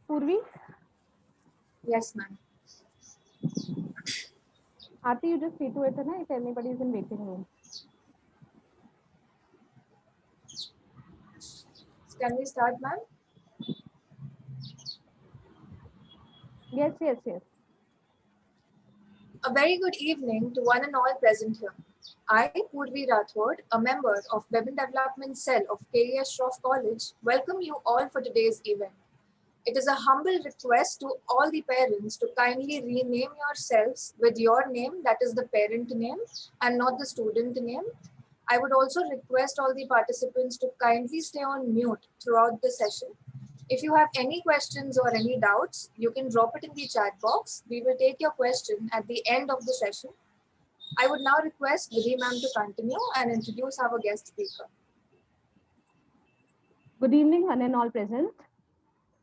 Purvi, Yes, ma'am. Aarti, you just see to it na, if anybody is in waiting room. Can we start, ma'am? Yes. A very good evening to one and all present here. I, Purvi Rathod, a member of Women Development Cell of KES Shroff College, welcome you all for today's event. It is a humble request to all the parents to kindly rename yourselves with your name, that is the parent name, and not the student name. I would also request all the participants to kindly stay on mute throughout the session. If you have any questions or any doubts, you can drop it in the chat box. We will take your question at the end of the session. I would now request Vidhi ma'am to continue and introduce our guest speaker. Good evening, one and all present.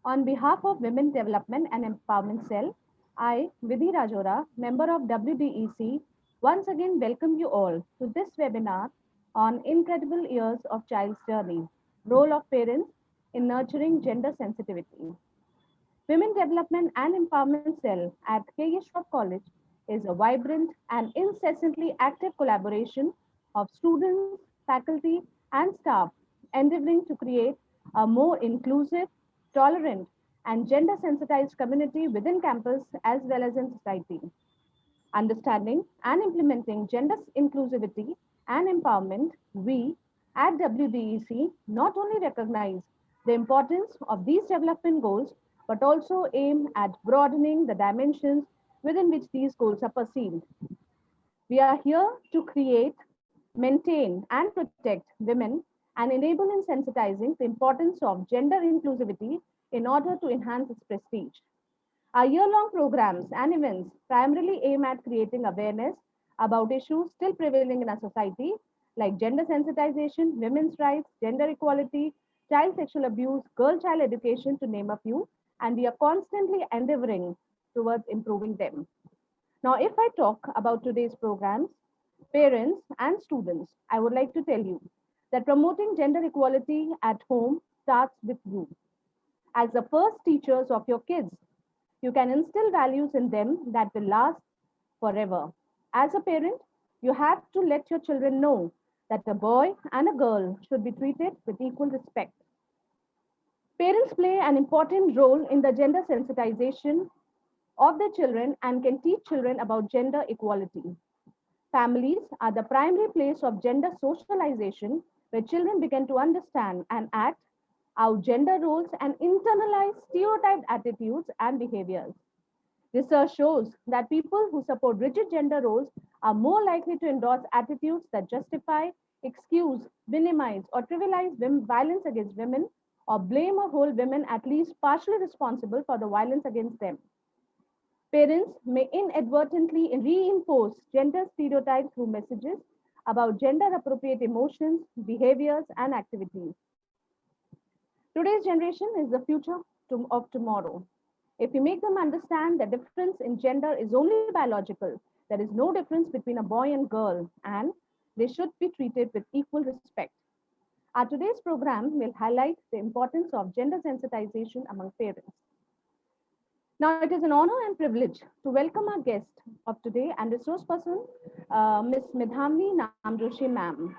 On behalf of Women Development and Empowerment Cell, I, Vidhi Rajora, member of WDEC, once again welcome you all to this webinar on Incredible Years of Child's Journey, Role of Parents in Nurturing Gender Sensitivity. Women Development and Empowerment Cell at KE Shroff College is a vibrant and incessantly active collaboration of students, faculty, and staff endeavoring to create a more inclusive, tolerant, and gender sensitized community within campus as well as in society. Understanding and implementing gender inclusivity and empowerment, we at WDEC not only recognize the importance of these development goals, but also aim at broadening the dimensions within which these goals are perceived. We are here to create, maintain, and protect women and enable in sensitizing the importance of gender inclusivity in order to enhance its prestige. Our year-long programs and events primarily aim at creating awareness about issues still prevailing in our society, like gender sensitization, women's rights, gender equality, child sexual abuse, girl-child education, to name a few, and we are constantly endeavoring towards improving them. Now, if I talk about today's programs, parents and students, I would like to tell you that promoting gender equality at home starts with you. As the first teachers of your kids, you can instill values in them that will last forever. As a parent, you have to let your children know that a boy and a girl should be treated with equal respect. Parents play an important role in the gender sensitization of their children and can teach children about gender equality. Families are the primary place of gender socialization where children begin to understand and act out gender roles and internalize stereotyped attitudes and behaviors. Research shows that people who support rigid gender roles are more likely to endorse attitudes that justify, excuse, minimize, or trivialize violence against women or blame or hold women at least partially responsible for the violence against them. Parents may inadvertently reinforce gender stereotypes through messages about gender appropriate emotions, behaviors, and activities. Today's generation is the future of tomorrow. If we make them understand the difference in gender is only biological, there is no difference between a boy and girl, and they should be treated with equal respect. Our today's program will highlight the importance of gender sensitization among parents. Now, it is an honor and privilege to welcome our guest of today and resource person, Ms. Medhamni Namjoshi, ma'am.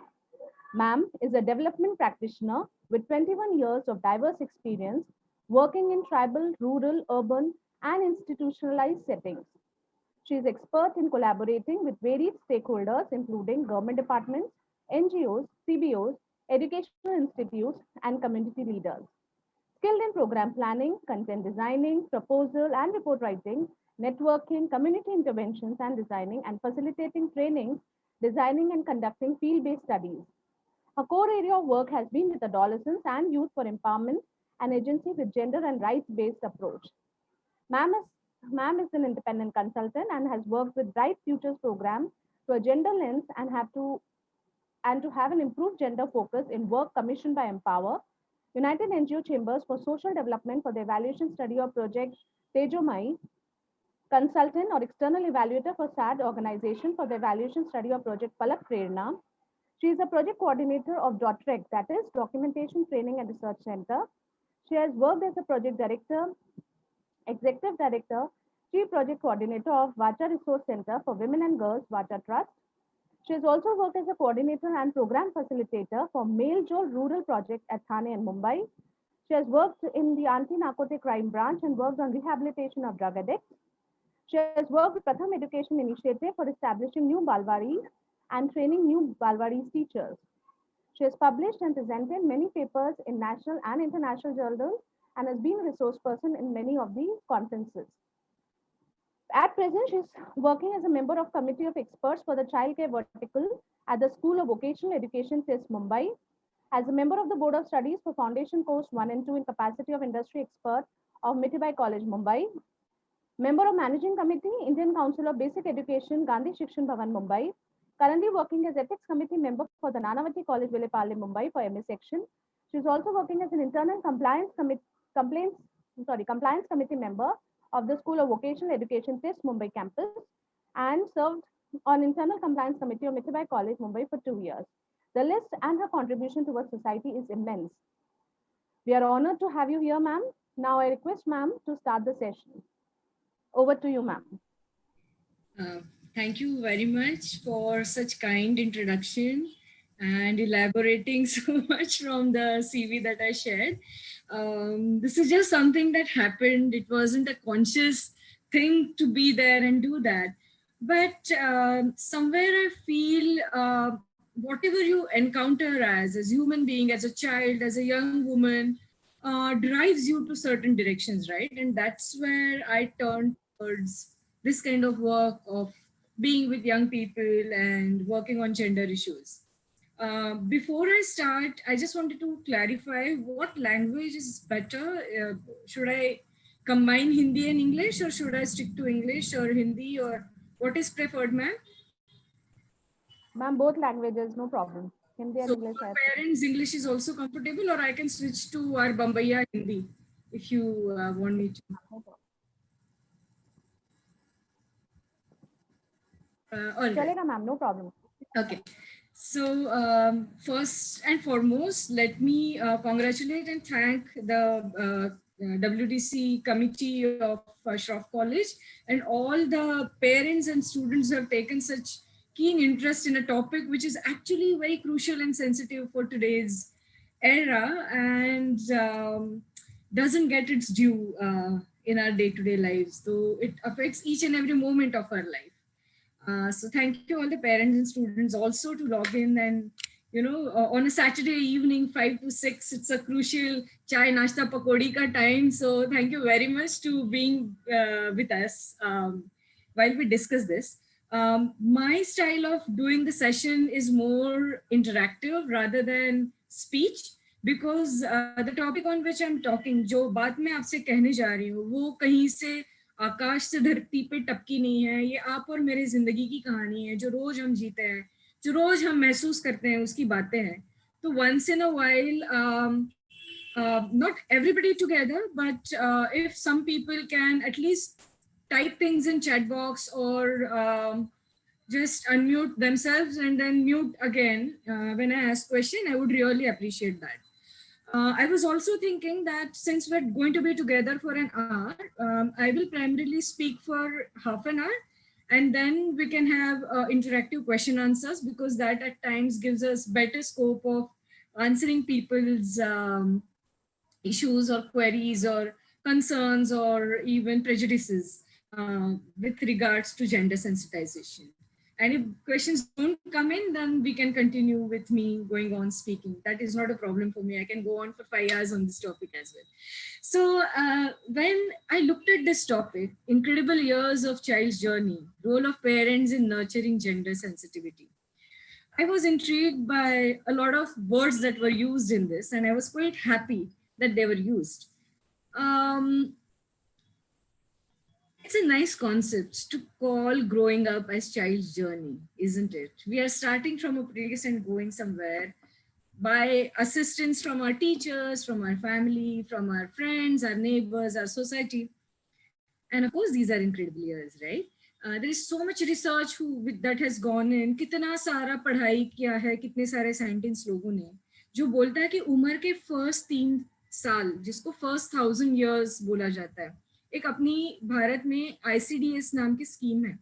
Ma'am is a development practitioner with 21 years of diverse experience working in tribal, rural, urban, and institutionalized settings. She is expert in collaborating with varied stakeholders, including government departments, NGOs, CBOs, educational institutes, and community leaders. Skilled in program planning, content designing, proposal and report writing, networking, community interventions and designing, and facilitating training, designing and conducting field-based studies. Her core area of work has been with adolescents and youth for empowerment, an agency with gender and rights-based approach. Ma'am is, Ma'am is an independent consultant and has worked with Bright Futures program to a gender lens and to have an improved gender focus in work commissioned by Empower, United NGO Chambers for Social Development for the evaluation study of project Tejomai, consultant or external evaluator for SAD organization for the evaluation study of project Palak Prerna. She is a project coordinator of DOTREC, that is Documentation Training and Research Center. She has worked as a project director Executive Director, Chief Project Coordinator of Vacha Resource Center for Women and Girls, Vacha Trust. She has also worked as a coordinator and program facilitator for Male Joel Rural Project at Thane and Mumbai. She has worked in the anti-narcotic crime branch and worked on rehabilitation of drug addicts. She has worked with Pratham Education Initiative for establishing new Balwaris and training new Balwaris teachers. She has published and presented many papers in national and international journals and has been a resource person in many of the conferences. At present, she is working as a member of Committee of Experts for the Childcare Vertical at the School of Vocational Education, TIS Mumbai, as a member of the Board of Studies for Foundation Course 1 and 2 in capacity of Industry Expert of Mitibai College, Mumbai, member of Managing Committee, Indian Council of Basic Education, Gandhi Shikshan Bhavan, Mumbai, currently working as Ethics Committee member for the Nanavati College, Vilepale, Mumbai for MA section. She is also working as an internal compliance committee member of the School of Vocational Education, TIS Mumbai campus, and served on internal compliance committee of Mitibai College, Mumbai for 2 years. The list and her contribution towards society is immense. We are honored to have you here, ma'am. Now I request ma'am to start the session. Over to you, ma'am. Thank you very much for such kind introduction and elaborating so much from the CV that I shared. This is just something that happened. It wasn't a conscious thing to be there and do that. But somewhere I feel whatever you encounter as human being, as a child, as a young woman, drives you to certain directions, right? And that's where I turned towards this kind of work of being with young people and working on gender issues. Before I start, I just wanted to clarify what language is better. Should I combine Hindi and English, or should I stick to English or Hindi, or what is preferred, ma'am? Ma'am, both languages, no problem. Hindi and English. For parents, English is also comfortable, or I can switch to our Bombaya Hindi if you want me to. Chalega, ma'am, no problem. Okay. So first and foremost, let me congratulate and thank the WDC committee of Shroff College and all the parents and students who have taken such keen interest in a topic which is actually very crucial and sensitive for today's era and doesn't get its due in our day-to-day lives, though it affects each and every moment of our life. So thank you all the parents and students also to log in, and on a Saturday evening 5 to 6 it's a crucial chai nashta pakodi ka time, so thank you very much to being with us while we discuss this. My style of doing the session is more interactive rather than speech, because the topic on which I'm talking, जो बात मैं आपसे कहने जा रही हूँ, वो कहीं से आकाश से धरती पे टपकी नहीं है. ये आप और मेरी जिंदगी की कहानी है, जो रोज हम जीते हैं, जो रोज हम महसूस करते हैं, उसकी बातें हैं. तो once in a while, not everybody together, but if some people can at least type things in chat box or just unmute themselves and then mute again when I ask question, I would really appreciate that. I was also thinking that since we're going to be together for an hour, I will primarily speak for half an hour, and then we can have interactive question answers, because that at times gives us better scope of answering people's issues or queries or concerns or even prejudices with regards to gender sensitization. And if questions don't come in, then we can continue with me going on speaking. That is not a problem for me. I can go on for 5 hours on this topic as well. So when I looked at this topic, incredible years of child's journey, role of parents in nurturing gender sensitivity, I was intrigued by a lot of words that were used in this, and I was quite happy that they were used. It's a nice concept to call growing up as child's journey, isn't it? We are starting from a place and going somewhere by assistance from our teachers, from our family, from our friends, our neighbors, our society. And of course, these are incredible years, right? There is so much research that has gone in. कितना सारा पढ़ाई किया है, कितने सारे scientist लोगों ने, जो बोलता है कि उम्र के first 3 साल, जिसको first 1000 years बोला जाता है, एक अपनी भारत में ICDS नाम की स्कीम है,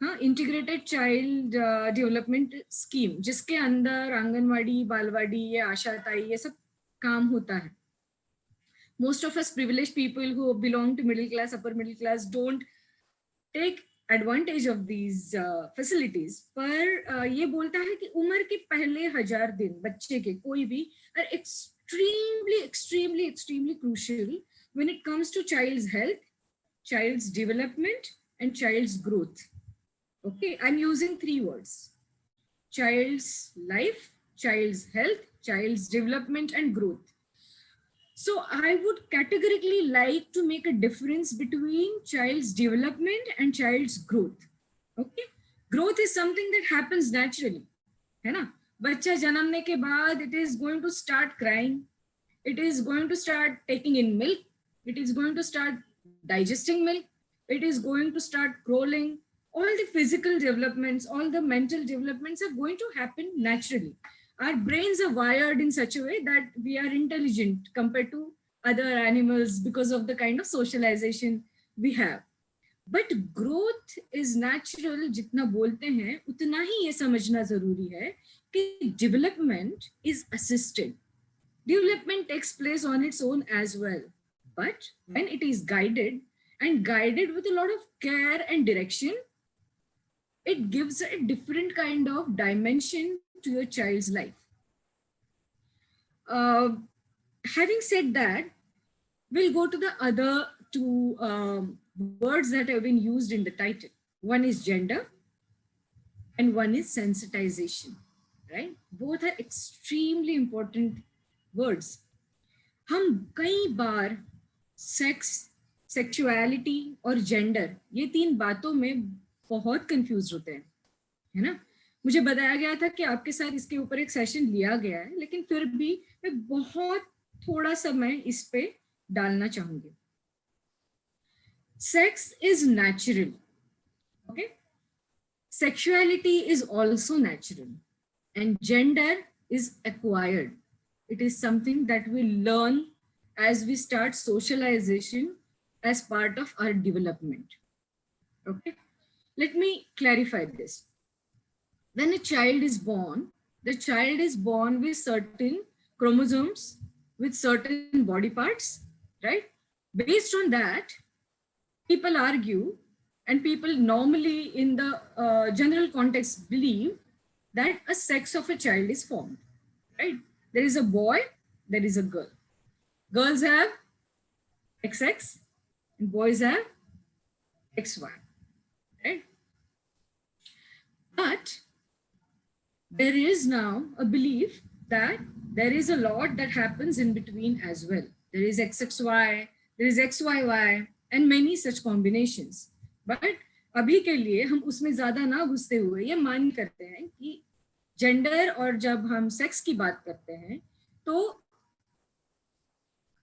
हाँ, इंटीग्रेटेड चाइल्ड डेवलपमेंट स्कीम, जिसके अंदर आंगनवाड़ी, बालवाड़ी, ये आशाताई, ये सब काम होता है. Most of us privileged people who belong to middle class, upper middle class don't take advantage of these facilities. पर ये बोलता है कि उम्र के पहले 1000 दिन बच्चे के कोई भी are extremely crucial when it comes to child's health, child's development and child's growth. Okay, I'm using 3 words: child's life, child's health, child's development and growth. So I would categorically like to make a difference between child's development and child's growth. Okay, growth is something that happens naturally, है ना? बच्चा जन्मने के बाद it is going to start crying, it is going to start taking in milk, it is going to start digesting milk, it is going to start crawling. All the physical developments, all the mental developments are going to happen naturally. Our brains are wired in such a way that we are intelligent compared to other animals because of the kind of socialization we have. But growth is natural. जितना बोलते हैं उतना ही ये समझना जरूरी है कि development is assisted. Development takes place on its own as well. But when it is guided and guided with a lot of care and direction, it gives a different kind of dimension to your child's life. Having said that, we'll go to the other 2 words that have been used in the title. One is gender and one is sensitization, right? Both are extremely important words. हम कई बार sex, sexuality और gender, ये 3 बातों में बहुत confuse होते हैं, है ना? मुझे बताया गया था कि आपके साथ इसके ऊपर एक सेशन लिया गया है, लेकिन फिर भी मैं बहुत थोड़ा सा मैं इस पे डालना चाहूंगी. Sex is natural, okay? Sexuality is also natural, and gender is acquired. It is something that we learn as we start socialization as part of our development. Okay, let me clarify this. When a child is born, the child is born with certain chromosomes, with certain body parts, right? Based on that, people argue, and people normally in the general context believe that a sex of a child is formed, right? There is a boy, there is a girl. Girls have XX and boys have XY, right? But there is now a belief that there is a lot that happens in between as well. There is XXY, there is XYY, and many such combinations. But अभी के लिए हम उसमें ज्यादा ना घुसते हुए ये मान करते हैं कि जेंडर और जब हम सेक्स की बात करते हैं तो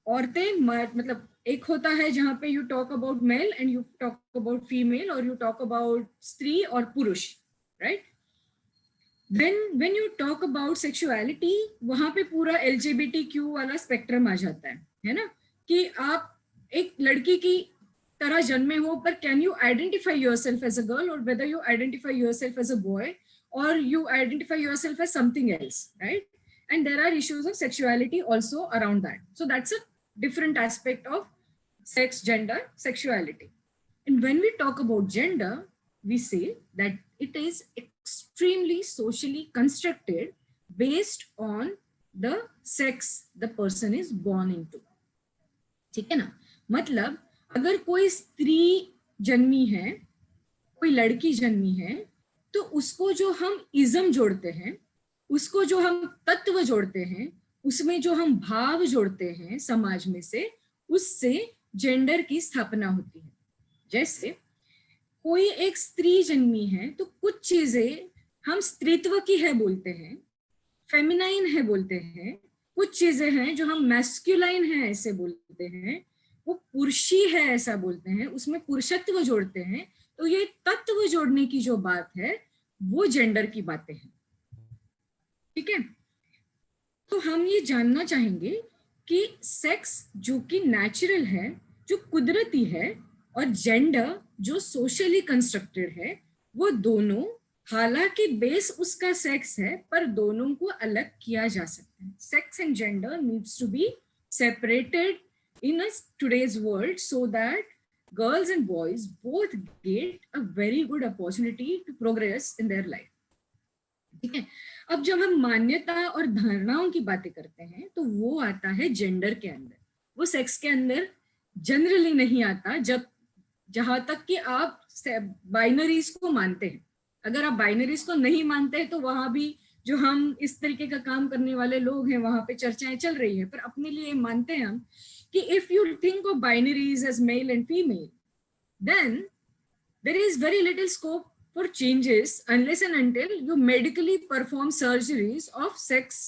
औरतें मतलब एक होता है जहां पे you talk about male and you talk about female और यू टॉक अबाउट स्त्री और पुरुष, right? Then when you talk about sexuality वहां पे पूरा LGBTQ वाला स्पेक्ट्रम आ जाता है ना? कि आप एक लड़की की तरह जन्मे हो पर can you identify yourself as a girl और whether you identify yourself as a boy or you identify yourself as something else, right? And there are issues of sexuality also around that. So that's a different aspect of sex, gender, sexuality. And when we talk about gender, we say that it is extremely socially constructed based on the sex the person is born into. ठीक है ना? मतलब अगर कोई स्त्री जन्मी है, कोई लड़की जन्मी है, तो उसको जो हम इज्म जोड़ते हैं, उसको जो हम तत्व जोड़ते हैं, उसमें जो हम भाव जोड़ते हैं समाज में से, उससे जेंडर की स्थापना होती है. जैसे कोई एक स्त्री जन्मी है तो कुछ चीजें हम स्त्रीत्व की है बोलते हैं, फेमिनाइन है बोलते हैं, कुछ चीजें हैं जो हम मैस्कुलाइन है ऐसे बोलते हैं, वो पुरुषी है ऐसा बोलते हैं, उसमें पुरुषत्व जोड़ते हैं. तो ये तत्व जोड़ने की जो बात है वो जेंडर की बातें हैं. ठीक है? तो हम ये जानना चाहेंगे कि सेक्स जो कि नेचुरल है जो कुदरती है और जेंडर जो सोशली कंस्ट्रक्टेड है, वो दोनों हालांकि बेस उसका सेक्स है, पर दोनों को अलग किया जा सकता है. Sex and gender needs to be separated in a today's world so that girls and boys both get a very good opportunity to progress in their life. ठीक है. अब जब हम मान्यता और धारणाओं की बातें करते हैं तो वो आता है जेंडर के अंदर, वो सेक्स के अंदर जनरली नहीं आता. जब जहां तक कि आप बाइनरीज को मानते हैं, अगर आप बाइनरीज को नहीं मानते हैं तो वहां भी जो हम इस तरीके का काम करने वाले लोग हैं वहां पे चर्चाएं चल रही है. पर अपने लिए मानते हैं हम कि if you think of binaries as male and female, then there is very little scope for changes unless and until you medically perform surgeries of sex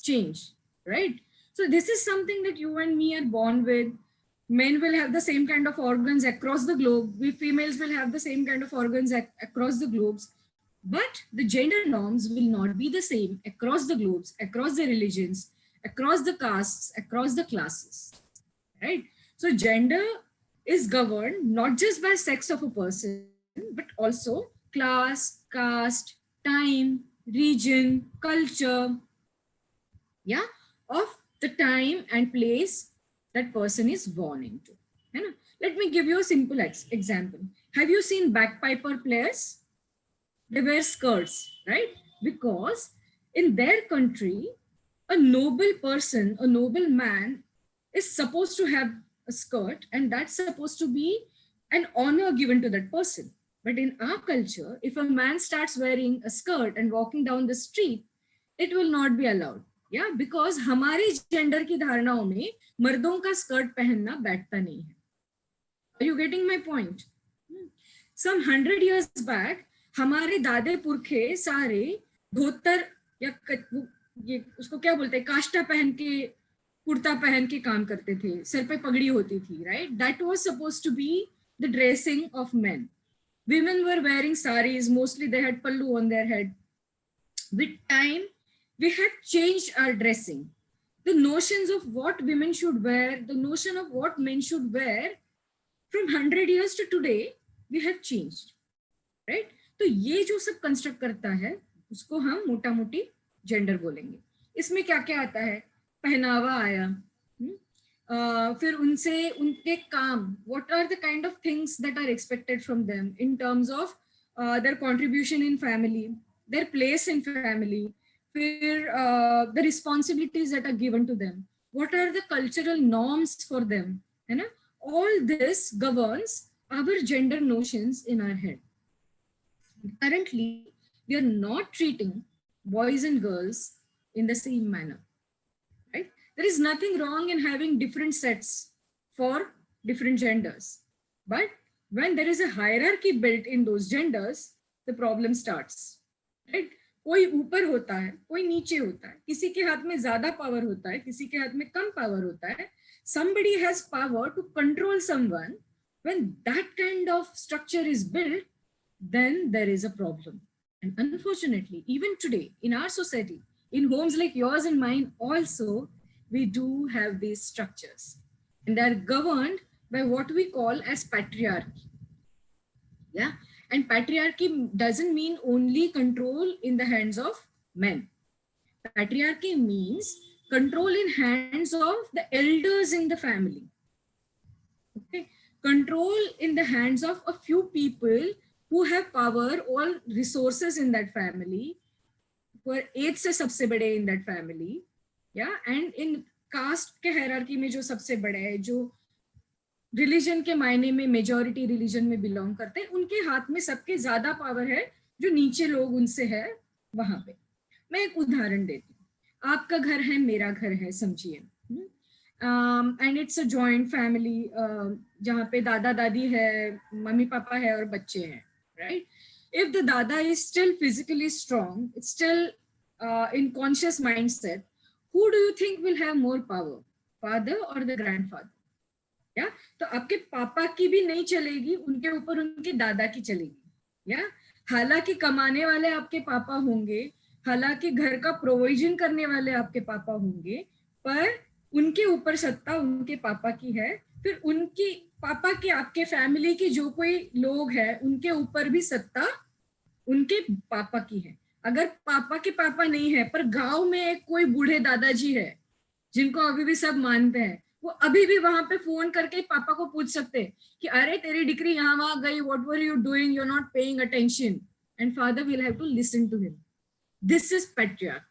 change, right? So this is something that you and me are born with. Men will have the same kind of organs across the globe. We females will have the same kind of organs across the globes. But the gender norms will not be the same across the globes, across the religions, across the castes, across the classes, right? So gender is governed not just by sex of a person, but also class, caste, time, region, culture, yeah, of the time and place that person is born into. Let me give you a simple example. Have you seen bagpiper players? They wear skirts, right? Because in their country, a noble person, a noble man is supposed to have a skirt, and that's supposed to be an honor given to that person. But in our culture, if a man starts wearing a skirt and walking down the street, it will not be allowed. Yeah, because हमारी gender की धारणाओं में मर्दों का skirt पहनना बैठता नहीं है. Are you getting my point? Some 100 years back, हमारे दादे पुरखे सारे धोतर या ये उसको क्या बोलते हैं, काष्टा पहन के, कुर्ता पहन के काम करते थे, सर पे पगड़ी होती थी, right? That was supposed to be the dressing of men. Women were wearing saris, mostly they had pallu on their head. With time, we have changed our dressing. The notions of what women should wear, the notion of what men should wear, from 100 years to today, we have changed, right? तो ये जो सब construct करता है उसको हम मोटा मोटी जेंडर बोलेंगे. इसमें क्या क्या आता है? पहनावा आया, फिर उनसे उनके काम, what are the kind of things that are expected from them in terms of their contribution in family, their place in family, फिर the responsibilities that are given to them, what are the cultural norms for them, है ना? All this governs our gender notions in our head. Currently, we are not treating boys and girls in the same manner, right? There is nothing wrong in having different sets for different genders. But when there is a hierarchy built in those genders, the problem starts, right? कोई ऊपर होता है, कोई नीचे होता है, किसी के हाथ में ज्यादा पावर होता है, किसी के हाथ में कम पावर होता है. Somebody has power to control someone. When that kind of structure is built, then there is a problem. And unfortunately, even today in our society, in homes like yours and mine also, we do have these structures, and they are governed by what we call as patriarchy. Yeah, and patriarchy doesn't mean only control in the hands of men. Patriarchy means control in hands of the elders in the family. Okay, control in the hands of a few people who have power, all resources in that family, who are age से सबसे बड़े in that family, yeah, and in caste के hierarchy में जो सबसे बड़े है, जो रिलीजन के मायने में मेजॉरिटी रिलीजन में बिलोंग करते हैं, उनके हाथ में सबके ज्यादा पावर है, जो नीचे लोग उनसे है वहां पे. मैं एक उदाहरण देती हूँ. आपका घर है, मेरा घर है, समझिए, and it's a joint family जहाँ पे दादा दादी है, मम्मी पापा है और बच्चे हैं, right? If the dada is still physically strong, it's still in conscious mindset, who do you think will have more power, father or the grandfather? या तो आपके पापा की भी नहीं चलेगी, उनके ऊपर उनके दादा की चलेगी. या हालांकि कमाने वाले आपके पापा होंगे, हालांकि घर का प्रोविजन करने वाले आपके पापा होंगे, पर उनके ऊपर सत्ता उनके पापा की है, फिर उनकी पापा के आपके फैमिली के जो कोई लोग हैं उनके ऊपर भी सत्ता उनके पापा की है। अगर पापा के पापा नहीं है पर गांव में एक कोई बूढ़े दादाजी है जिनको अभी भी सब मानते हैं, वो अभी भी वहां पे फोन करके पापा को पूछ सकते हैं कि अरे तेरी डिग्री यहाँ वहां गई, what were you doing, you are not paying attention, and father will have to listen to him. This is patriarchy.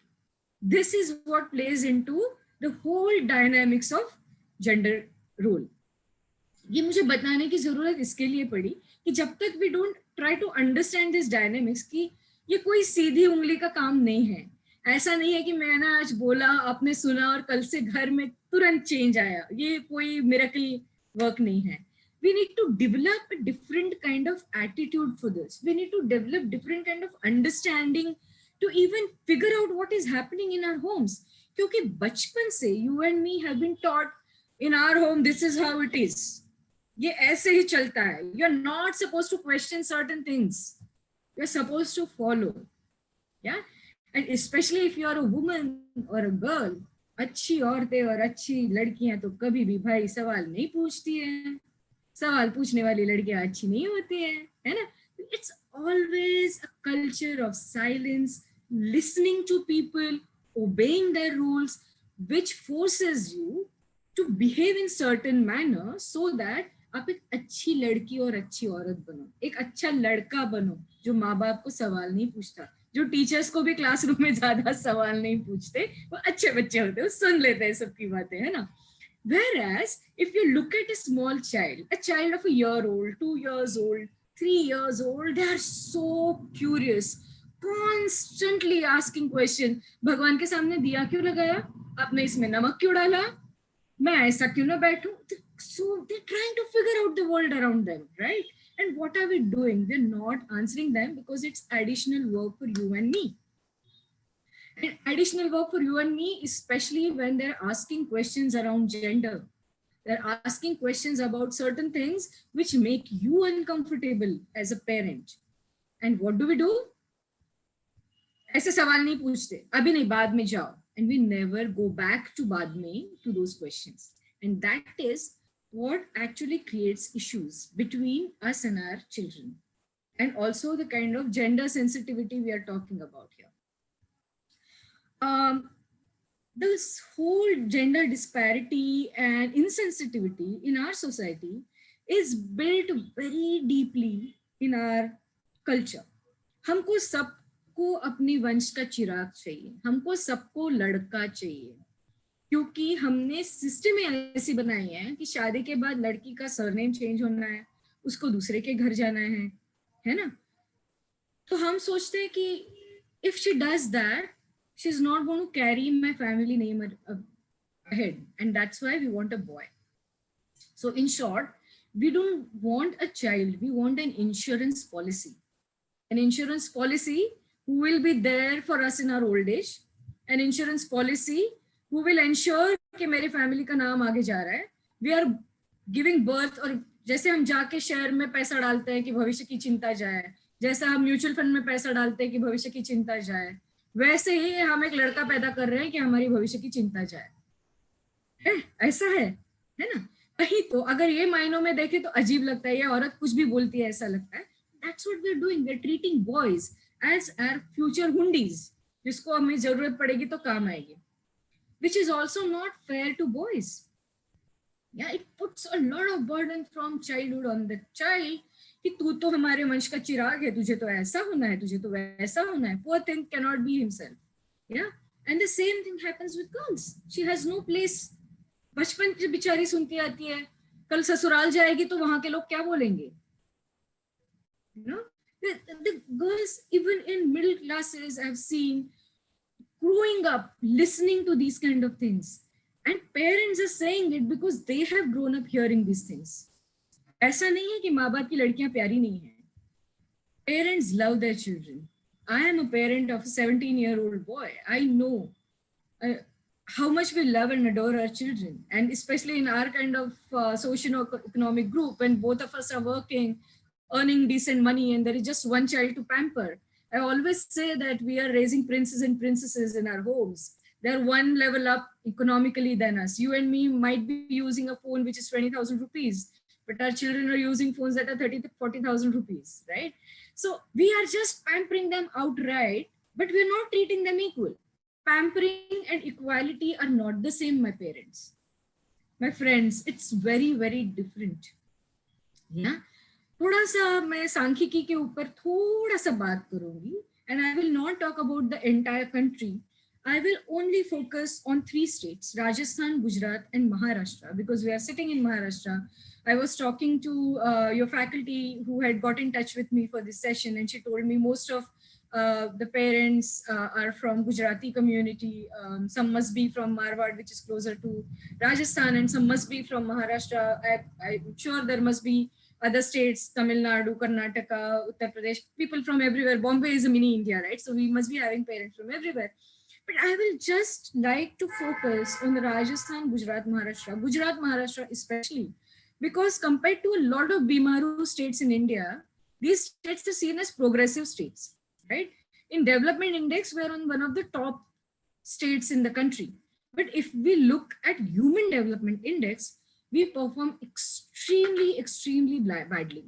This is what plays into the whole dynamics of gender role. ये मुझे बताने की जरूरत इसके लिए पड़ी कि जब तक we don't try to understand this dynamics कि ये कोई सीधी उंगली का काम नहीं है. ऐसा नहीं है कि मैंने आज बोला, आपने सुना और कल से घर में तुरंत चेंज आया. ये कोई मिरेकल वर्क नहीं है. We need to develop a different kind of attitude for this. We need to develop different kind of understanding to even figure out what is happening in our homes. क्योंकि बचपन से you and me have been taught in our home this is how it is. ये ऐसे ही चलता है. You are not supposed to question certain things. You are supposed to follow. Yeah, and especially if you are a woman or a girl, अच्छी औरतें और अच्छी लड़कियां तो कभी भी भाई सवाल नहीं पूछती हैं. सवाल पूछने वाली लड़कियां अच्छी नहीं होती हैं, है ना? It's always a culture of silence, listening to people, obeying their rules, which forces you to behave in certain manner so that आप एक अच्छी लड़की और अच्छी औरत बनो, एक अच्छा लड़का बनो जो माँ बाप को सवाल नहीं पूछता, जो टीचर्स को भी क्लासरूम में ज्यादा सवाल नहीं पूछते, वो अच्छे बच्चे होते हैं, सुन लेते हैं सबकी बातें, है ना? Whereas if you look at a small child, a child of a year old, 2 years old, 3 years old, they are so curious, constantly asking question. भगवान के सामने दिया क्यों लगाया? आपने इसमें नमक क्यों डाला? मैं ऐसा क्यों ना बैठूं? So they're trying to figure out the world around them, right? And what are we doing? We're not answering them because it's additional work for you and me. And additional work for you and me, especially when they're asking questions around gender. They're asking questions about certain things which make you uncomfortable as a parent. And what do? ऐसे सवाल नहीं पूछते, अभी नहीं, बाद में जाओ. And we never go back to बाद में, to those questions. And that is what actually creates issues between us and our children. And also the kind of gender sensitivity we are talking about here. This whole gender disparity and insensitivity in our society is built very deeply in our culture. हमको सबको अपनी वंश का चिराग चाहिए, हमको सबको लड़का चाहिए, क्योंकि हमने सिस्टम ऐसी बनाई है कि शादी के बाद लड़की का सरनेम चेंज होना है, उसको दूसरे के घर जाना है ना? तो हम सोचते हैं कि if she does that, she's not going to carry my family name ahead, and that's why we want a boy. So in short, we don't want a child, we want an insurance policy. An insurance policy who will be there for us in our old age, an insurance policy who will ensure कि मेरे family का नाम आगे जा रहा है. We are giving birth, और जैसे हम जाके शेयर में पैसा डालते हैं कि भविष्य की चिंता जाए, जैसा हम म्यूचुअल फंड में पैसा डालते हैं कि भविष्य की चिंता जाए, वैसे ही हम एक लड़का पैदा कर रहे हैं कि हमारी भविष्य की चिंता जाए. ऐसा है ना? कहीं तो अगर ये मायनों में देखें तो अजीब लगता है, ये औरत कुछ भी बोलती है ऐसा लगता है. That's what we're doing. We're treating boys as our future hundis, जिसको हमें जरूरत पड़ेगी तो काम आएगी, which is also not fair to boys. Yeah, it puts a lot of burden from childhood on the child कि तू तो हमारे वंश का चिराग है, तुझे तो ऐसा होना है, तुझे तो वैसा होना है. Poor thing cannot be himself. Yeah, and the same thing happens with girls. She has no place. बचपन से बेचारी सुनती आती है, कल ससुराल जाएगी तो वहां के लोग क्या बोलेंगे? You know, the girls even in middle classes I've seen growing up listening to these kind of things, and parents are saying it because they have grown up hearing these things. ऐसा नहीं है कि माँ बाप की लड़कियां प्यारी नहीं हैं. Parents love their children. I am a parent of a 17-year-old boy. I know how much we love and adore our children, and especially in our kind of socio-economic group, when both of us are working, earning decent money, and there is just one child to pamper. I always say that we are raising princes and princesses in our homes. They're one level up economically than us. You and me might be using a phone which is 20,000 rupees, but our children are using phones that are 30 to 40,000 rupees, right? So we are just pampering them outright, but we're not treating them equal. Pampering and equality are not the same, my parents. My friends, it's very, very different. Yeah. थोड़ा सा मैं सांख्यिकी के ऊपर थोड़ा सा बात करूंगी, and I will not talk about the entire country. I will only focus on 3 states, Rajasthan, Gujarat, and Maharashtra, because we are sitting in Maharashtra. I was talking to your faculty who had got in touch with me for this session, and she told me most of the parents are from Gujarati community. Some must be from Marwar, which is closer to Rajasthan, and some must be from Maharashtra. I'm sure there must be other states, Tamil Nadu, Karnataka, Uttar Pradesh, people from everywhere. Bombay is a mini India, right? So we must be having parents from everywhere. But I will just like to focus on the Rajasthan, Gujarat, Maharashtra especially, because compared to a lot of Bimaru states in India, these states are seen as progressive states, right? In development index, we're on one of the top states in the country. But if we look at human development index, we perform extremely badly.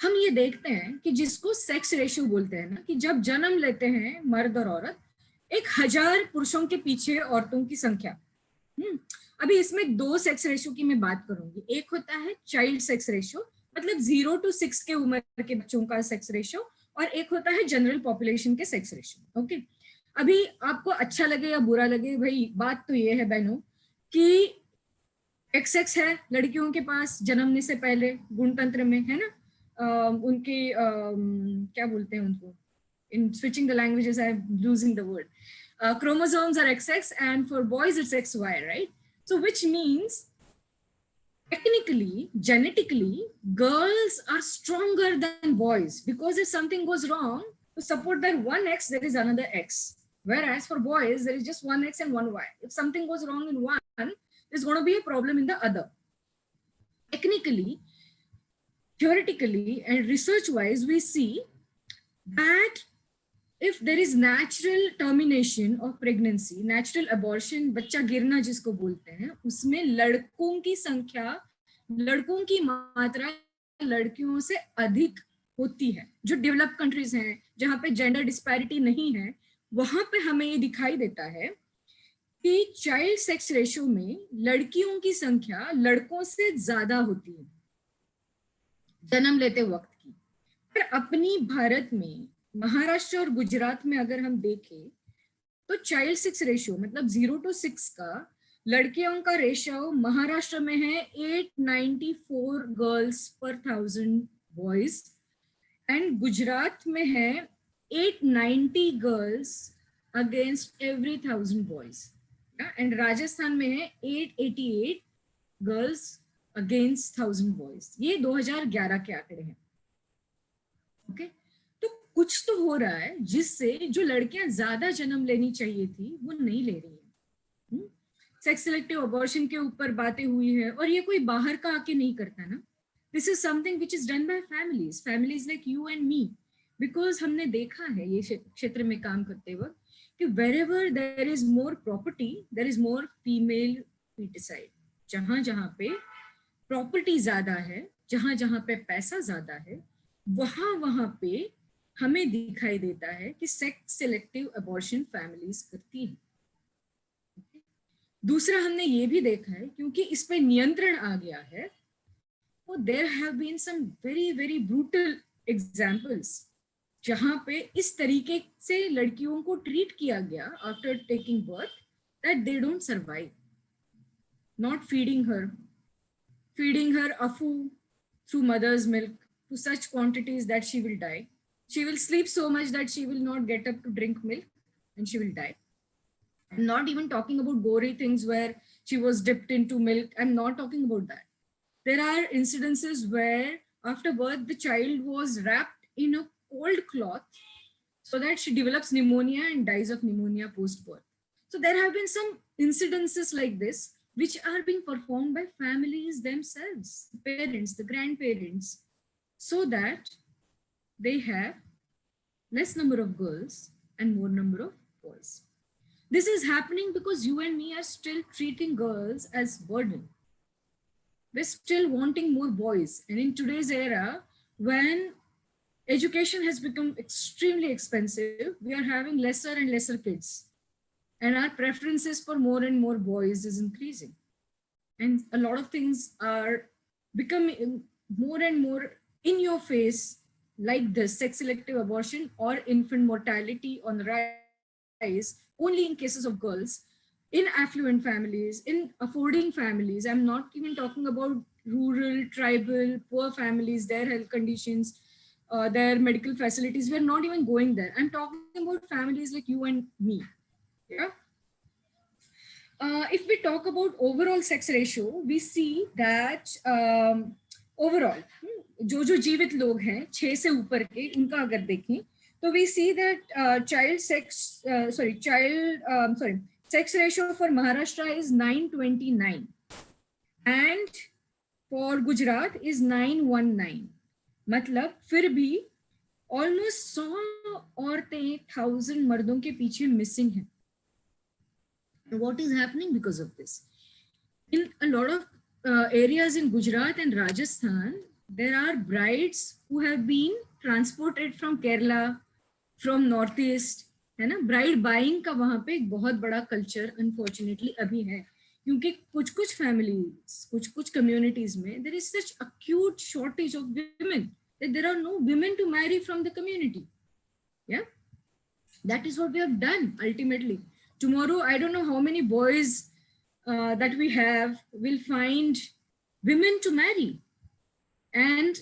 हम ये देखते हैं कि जिसको sex ratio बोलते हैं ना, कि जब जन्म लेते हैं मर्द और औरत, 1000 पुरुषों के पीछे औरतों की संख्या. अभी इसमें 2 सेक्स रेशियो की मैं बात करूंगी. एक होता है चाइल्ड सेक्स रेशियो, मतलब 0 to 6 के उम्र के बच्चों का सेक्स रेशियो, और एक होता है जनरल पॉपुलेशन के सेक्स रेशियो. ओके, अभी आपको अच्छा लगे या बुरा लगे, भाई बात तो ये है बहनों कि XX है लड़कियों के पास जन्मने से पहले गुणतंत्र में, है ना. उनके क्या बोलते हैं उनको, in switching the languages I'm losing the word, chromosomes are XX and for boys it's XY, right? So which means technically, genetically, girls are stronger than boys, because if something goes wrong, to support that one X, there is another X. Whereas for boys, there is just one X and one Y. If something goes wrong in one, there's going to be a problem in the other. Technically, theoretically, and research-wise, we see that if there is natural termination of pregnancy, natural abortion, बच्चा गिरना जिसको बोलते हैं, उसमें लड़कों की संख्या, लड़कों की मात्रा लड़कियों से अधिक होती है. जो डेवलप कंट्रीज हैं, जहाँ पे जेंडर डिस्पैरिटी नहीं है, वहां पे हमें ये दिखाई देता है कि चाइल्ड सेक्स रेशियो में लड़कियों की संख्या लड़कों से ज्यादा होती है जन्म लेते वक्त की. पर अपनी भारत में महाराष्ट्र और गुजरात में अगर हम देखें तो चाइल्ड सेक्स रेशियो मतलब 0 to 6 का लड़कियों का रेशियो महाराष्ट्र में है 894 गर्ल्स पर 1000 बॉयज, एंड गुजरात में है 890 girls against every 1000 boys, and Rajasthan में है 888 गर्ल्स अगेंस्ट 1000 बॉयज. ये 2011 के आंकड़े हैं. ओके, तो कुछ तो हो रहा है जिससे जो लड़कियां ज्यादा जन्म लेनी चाहिए थी वो नहीं ले रही है. सेक्स सिलेक्टिव अबॉर्शन के ऊपर बातें हुई है, और ये कोई बाहर का आके नहीं करता ना. This is something which is done by families like you and me, because हमने देखा है ये क्षेत्र में काम करते वक्त कि wherever there is more property, there is more female feticide. जहां जहां पे प्रॉपर्टी ज्यादा है, जहां जहां पे पैसा ज्यादा है, वहां पे हमें दिखाई देता है कि सेक्स सिलेक्टिव अबॉर्शन फैमिलीज करती है. दूसरा हमने ये भी देखा है क्योंकि इस पे नियंत्रण आ गया है, तो there have been some very very brutal examples जहां पे इस तरीके से लड़कियों को ट्रीट किया गया after taking birth that they don't survive. Not feeding her afu through mother's milk to such quantities that she will die. She will sleep so much that she will not get up to drink milk and she will die. I'm not even talking about gory things where she was dipped into milk. I'm not talking about that. There are incidences where after birth, the child was wrapped in a cold cloth so that she develops pneumonia and dies of pneumonia post-birth. So there have been some incidences like this which are being performed by families themselves, the parents, the grandparents, so that they have less number of girls and more number of boys. This is happening because you and me are still treating girls as burden. We're still wanting more boys. And in today's era, when education has become extremely expensive, we are having lesser and lesser kids. And our preferences for more and more boys is increasing. And a lot of things are becoming more and more in your face, like the sex selective abortion or infant mortality on the rise, only in cases of girls, in affluent families, in affording families. I'm not even talking about rural, tribal, poor families, their health conditions, their medical facilities. We're not even going there. I'm talking about families like you and me. Yeah. If we talk about overall sex ratio, we see that overall, जो जीवित लोग हैं 6 से ऊपर के, इनका अगर देखें तो we see that sex ratio for Maharashtra is 929 and for Gujarat is 919. मतलब फिर भी almost 100 औरतें 1000 मर्दों के पीछे मिसिंग हैं. What is happening because of this? In a lot of areas in Gujarat and Rajasthan, there are brides who have been transported from Kerala, from Northeast, है ना. ब्राइड बाइंग का वहाँ पे एक बहुत बड़ा कल्चर अनफॉर्चुनेटली अभी है, क्योंकि कुछ फैमिलीज, कुछ कम्युनिटीज में there is such acute shortage of women that there are no women to marry from the community. Yeah, that is what we have done ultimately. Tomorrow, I don't know how many boys that we have will find women to marry. And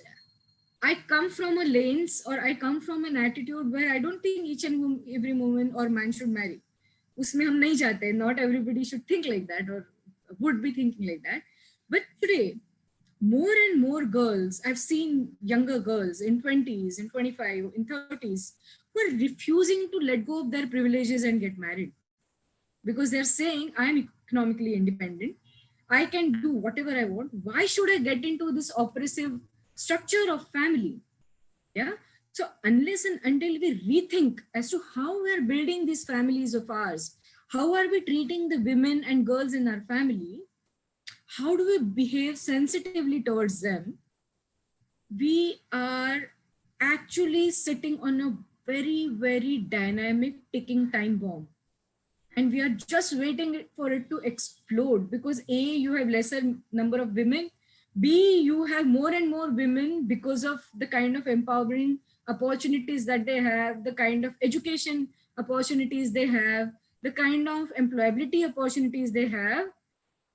I come from a lens, or I come from an attitude where I don't think each and every woman or man should marry. Usme hum nahi jate. Not everybody should think like that or would be thinking like that. But today, more and more girls, I've seen younger girls in 20s, in 25, in 30s, who are refusing to let go of their privileges and get married. Because they're saying, I'm economically independent. I can do whatever I want. Why should I get into this oppressive structure of family? Yeah. So unless and until we rethink as to how we are building these families of ours, how are we treating the women and girls in our family, how do we behave sensitively towards them, we are actually sitting on a very, very dynamic ticking time bomb. And we are just waiting for it to explode because A, you have lesser number of women. B, you have more and more women because of the kind of empowering opportunities that they have, the kind of education opportunities they have, the kind of employability opportunities they have,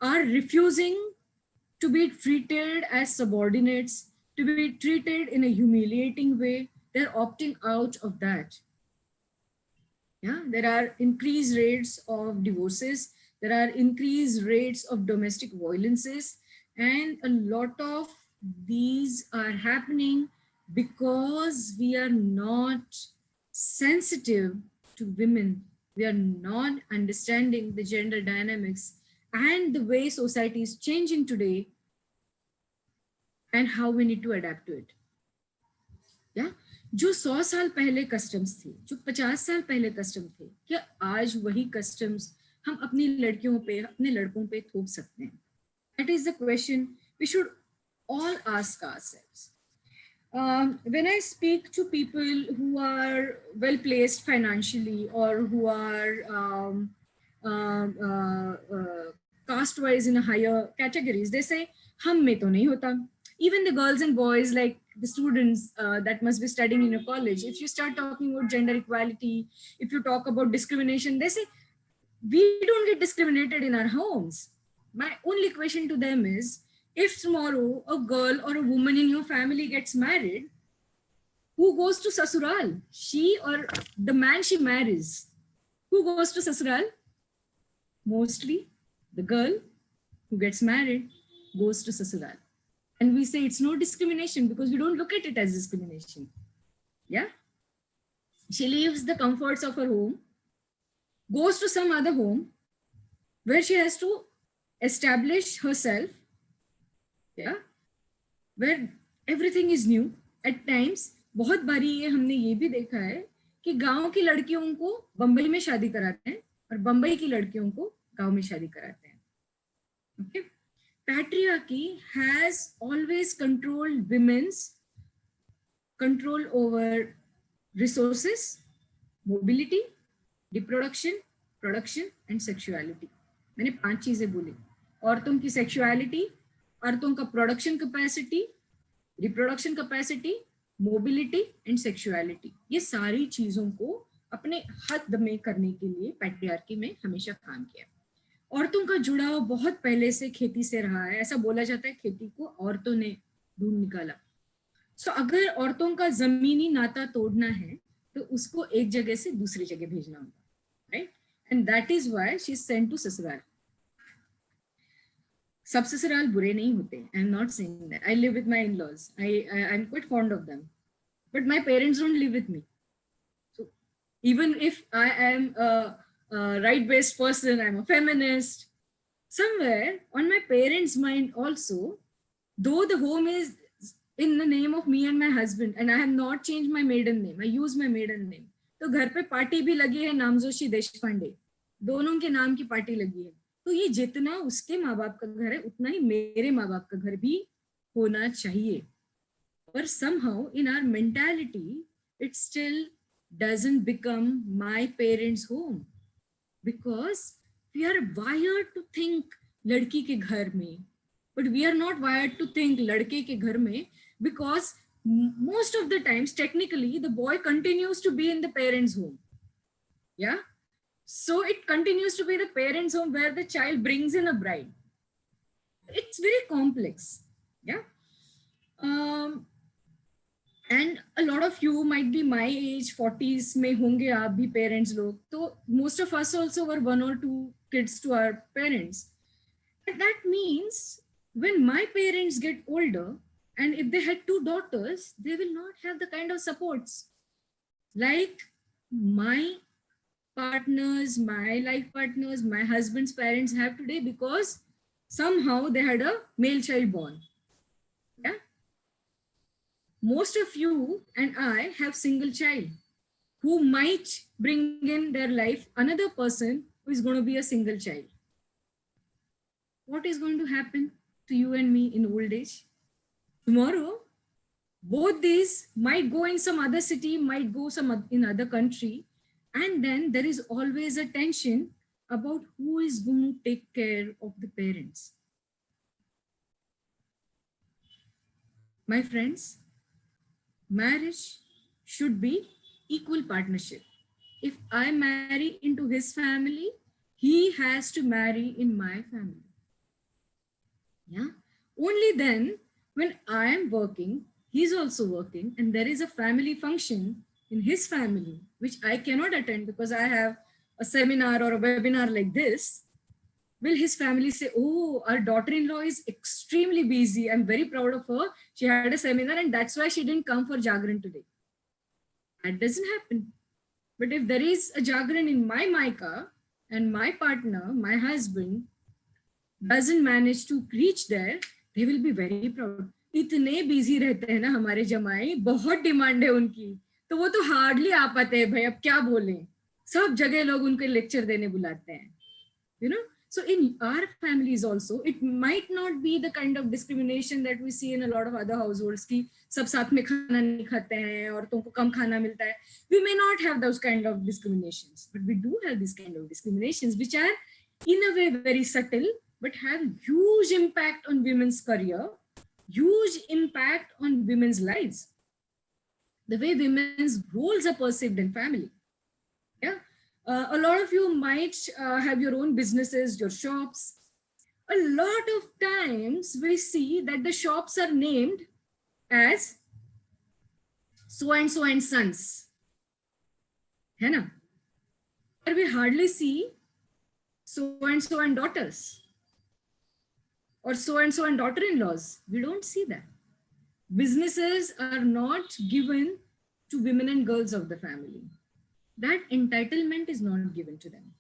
are refusing to be treated as subordinates, to be treated in a humiliating way. They're opting out of that. Yeah, there are increased rates of divorces, there are increased rates of domestic violences, and a lot of these are happening because we are not sensitive to women. We are not understanding the gender dynamics and the way society is changing today and how we need to adapt to it. Yeah. जो 100 साल पहले customs थे, जो 50 साल पहले custom थे, क्या आज वही कस्टम्स हम अपनी लड़कियों पे, अपने लड़कों पे थोप सकते हैं? That is the question we should all ask ourselves. When I speak to people who are well placed financially or who are caste wise in a higher categories, they say, "हम में तो नहीं होता." Even the girls and boys, like the students that must be studying in a college, if you start talking about gender equality, if you talk about discrimination, they say, we don't get discriminated in our homes. My only question to them is, if tomorrow a girl or a woman in your family gets married, who goes to sasural? She or the man she marries? Who goes to sasural? Mostly the girl who gets married goes to sasural. And we say it's no discrimination because we don't look at it as discrimination. Yeah. She leaves the comforts of her home, goes to some other home where she has to establish herself. Yeah. Where everything is new. At times, बहुत बारी ये हमने ये भी देखा है कि गांव की लड़कियों को बंबई में शादी कराते हैं और बंबई की लड़कियों को गांव में शादी कराते हैं. Okay? Patriarchy has always controlled women's control over resources, mobility, reproduction, production and sexuality. मैंने 5 चीजें बोली. औरतों की sexuality, औरतों का production capacity, reproduction capacity, mobility and sexuality. ये सारी चीजों को अपने हद में करने के लिए पैट्रियार्की में हमेशा काम किया. औरतों का जुड़ाव बहुत पहले से खेती से रहा है. ऐसा बोला जाता है खेती को औरतों ने ढूंढ निकाला. सो अगर औरतों का जमीनी नाता तोड़ना है तो उसको एक जगह से दूसरी जगह भेजना होगा, right? And that is why she is sent to ससुराल. सब ससुराल बुरे नहीं होते. I am not saying that. I live with my in-laws. I am quite fond of them, but my parents don't live with me. So even if I am a right-based person, I'm a feminist, somewhere on my parents' mind also, though the home is in the name of me and my husband and I have not changed my maiden name, I use my maiden name, तो घर पे party भी लगी है नामजोशी देशपांडे, दोनों के नाम की पार्टी लगी है. तो ये जितना उसके माँ बाप का घर है उतना ही मेरे माँ बाप का घर भी होना चाहिए. पर somehow in our mentality it still doesn't become my parents' home. Because we are wired to think लड़की के घर में, but we are not wired to think लड़के के घर में, because most of the times technically the boy continues to be in the parents' home. Yeah, so it continues to be the parents' home where the child brings in a bride. It's very complex. Yeah. And a lot of you might be my age, 40s में होंगे आप भी parents लोग. तो most of us also were 1 or 2 kids to our parents. And that means when my parents get older and if they had 2 daughters, they will not have the kind of supports like my partners, my life partners, my husband's parents have today, because somehow they had a male child born. Yeah. Most of you and I have single child who might bring in their life another person who is going to be a single child. What is going to happen to you and me in old age? Tomorrow, both these might go in some other city, might go in other country, and then there is always a tension about who is going to take care of the parents. My friends, marriage should be equal partnership. If I marry into his family, he has to marry in my family. Yeah. Only then, when I am working, he's also working, and there is a family function in his family, which I cannot attend because I have a seminar or a webinar like this, will his family say, oh, our daughter-in-law is extremely busy. I'm very proud of her. She had a seminar and that's why she didn't come for Jagran today. That doesn't happen. But if there is a Jagran in my Maika and my partner, my husband, doesn't manage to reach there, they will be very proud. इतने busy रहते हैं ना हमारे जमाई, बहुत demand है उनकी, तो वो तो हार्डली आ पाते हैं भाई. अब क्या बोलें, सब जगह लोग उनके लेक्चर देने बुलाते हैं. You know, so in our families also, it might not be the kind of discrimination that we see in a lot of other households कि सब साथ में खाना नहीं खाते हैं, औरतों को कम खाना मिलता है. We may not have those kind of discriminations, but we do have this kind of discriminations which are in a way very subtle, but have huge impact on women's career, huge impact on women's lives, the way women's roles are perceived in family. Yeah. A lot of you might have your own businesses, your shops. A lot of times we see that the shops are named as so and sons. है ना? But we hardly see so and daughters or so and daughter-in-laws. We don't see that. Businesses are not given to women and girls of the family. That entitlement is not given to them.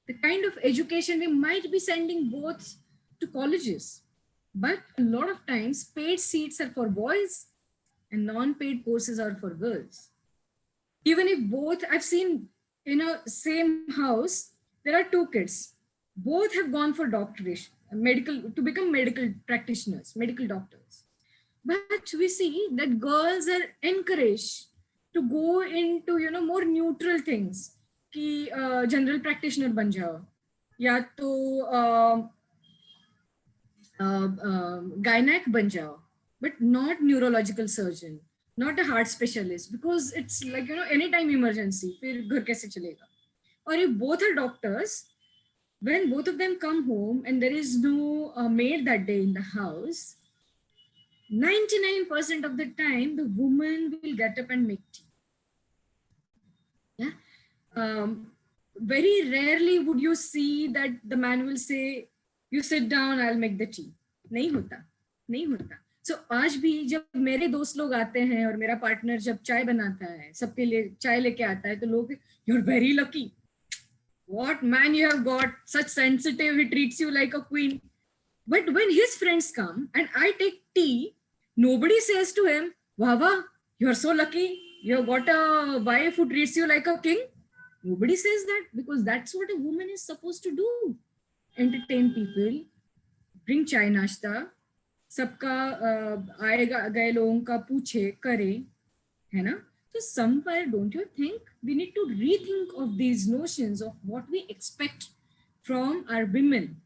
The kind of education we might be sending both to colleges, but a lot of times paid seats are for boys and non-paid courses are for girls. Even if both, I've seen in a same house, there are 2 kids. Both have gone for doctorate, to become medical practitioners, medical doctors. But we see that girls are encouraged to go into, more neutral things. कि general practitioner बन जाओ, या तो gynaec बन जाओ, but not neurological surgeon, not a heart specialist, because it's like, anytime emergency, फिर घर कैसे चलेगा. Or if both are doctors, when both of them come home and there is no maid that day in the house, 99% of the time, the woman will get up and make tea. Yeah. Very rarely would you see that the man will say, you sit down, I'll make the tea. नहीं होता. So आज भी जब मेरे दोस्त लोग आते हैं और मेरा पार्टनर जब चाय बनाता है, सबके लिए चाय लेके आता है, तो लोग, you're very lucky. What man you have got, such sensitive, he treats you like a queen. But when his friends come and I take tea, nobody says to him, Wawa, you're so lucky, you've got a wife who treats you like a king. Nobody says that, because that's what a woman is supposed to do. Entertain people, bring chai nashta, सबका आएगा गए लोगों का पूछे करे, है ना? So somewhere, don't you think we need to rethink of these notions of what we expect from our women?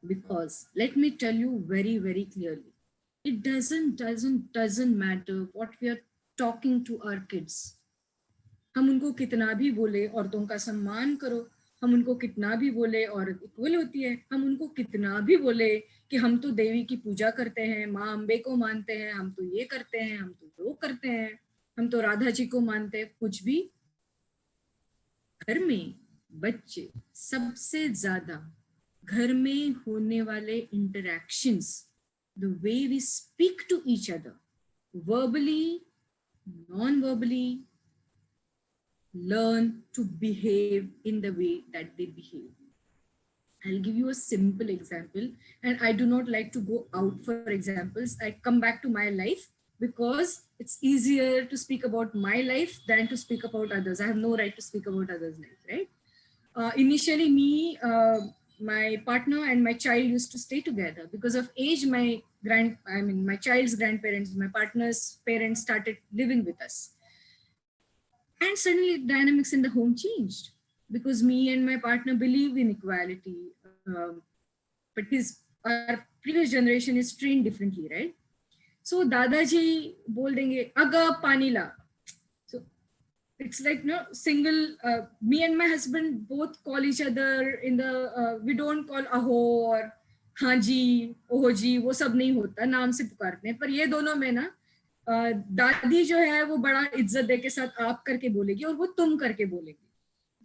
Because let me tell you very, very clearly, it doesn't matter what we are talking to our kids. हम उनको कितना भी बोले औरतों का सम्मान करो, हम उनको कितना भी बोले औरत इक्वल होती है, हम उनको कितना भी बोले कि हम तो देवी की पूजा करते हैं, माँ अम्बे को मानते हैं, हम तो ये करते हैं, हम तो वो करते हैं, हम तो राधा जी को मानते हैं, कुछ भी, घर में बच्चे सबसे ज्यादा घर में होने वाले interactions, the way we speak to each other, verbally, non-verbally, learn to behave in the way that they behave. I'll give you a simple example, and I do not like to go out for examples. I come back to my life because it's easier to speak about my life than to speak about others. I have no right to speak about others' life, right? Initially, my partner and my child used to stay together. Because of age, my child's grandparents, my partner's parents started living with us. And suddenly dynamics in the home changed, because me and my partner believe in equality. But our previous generation is trained differently, right? So Dadaji bol denge, aga pani la. So it's like, single, me and my husband both call each other in the, we don't call aho or haji, ohoji, wo sab nahi hota, naam se pukarte hain. Par ye dono mein na, दादी जो है वो बड़ा इज्जत दे के साथ आप करके बोलेगी और वो तुम करके बोलेगी.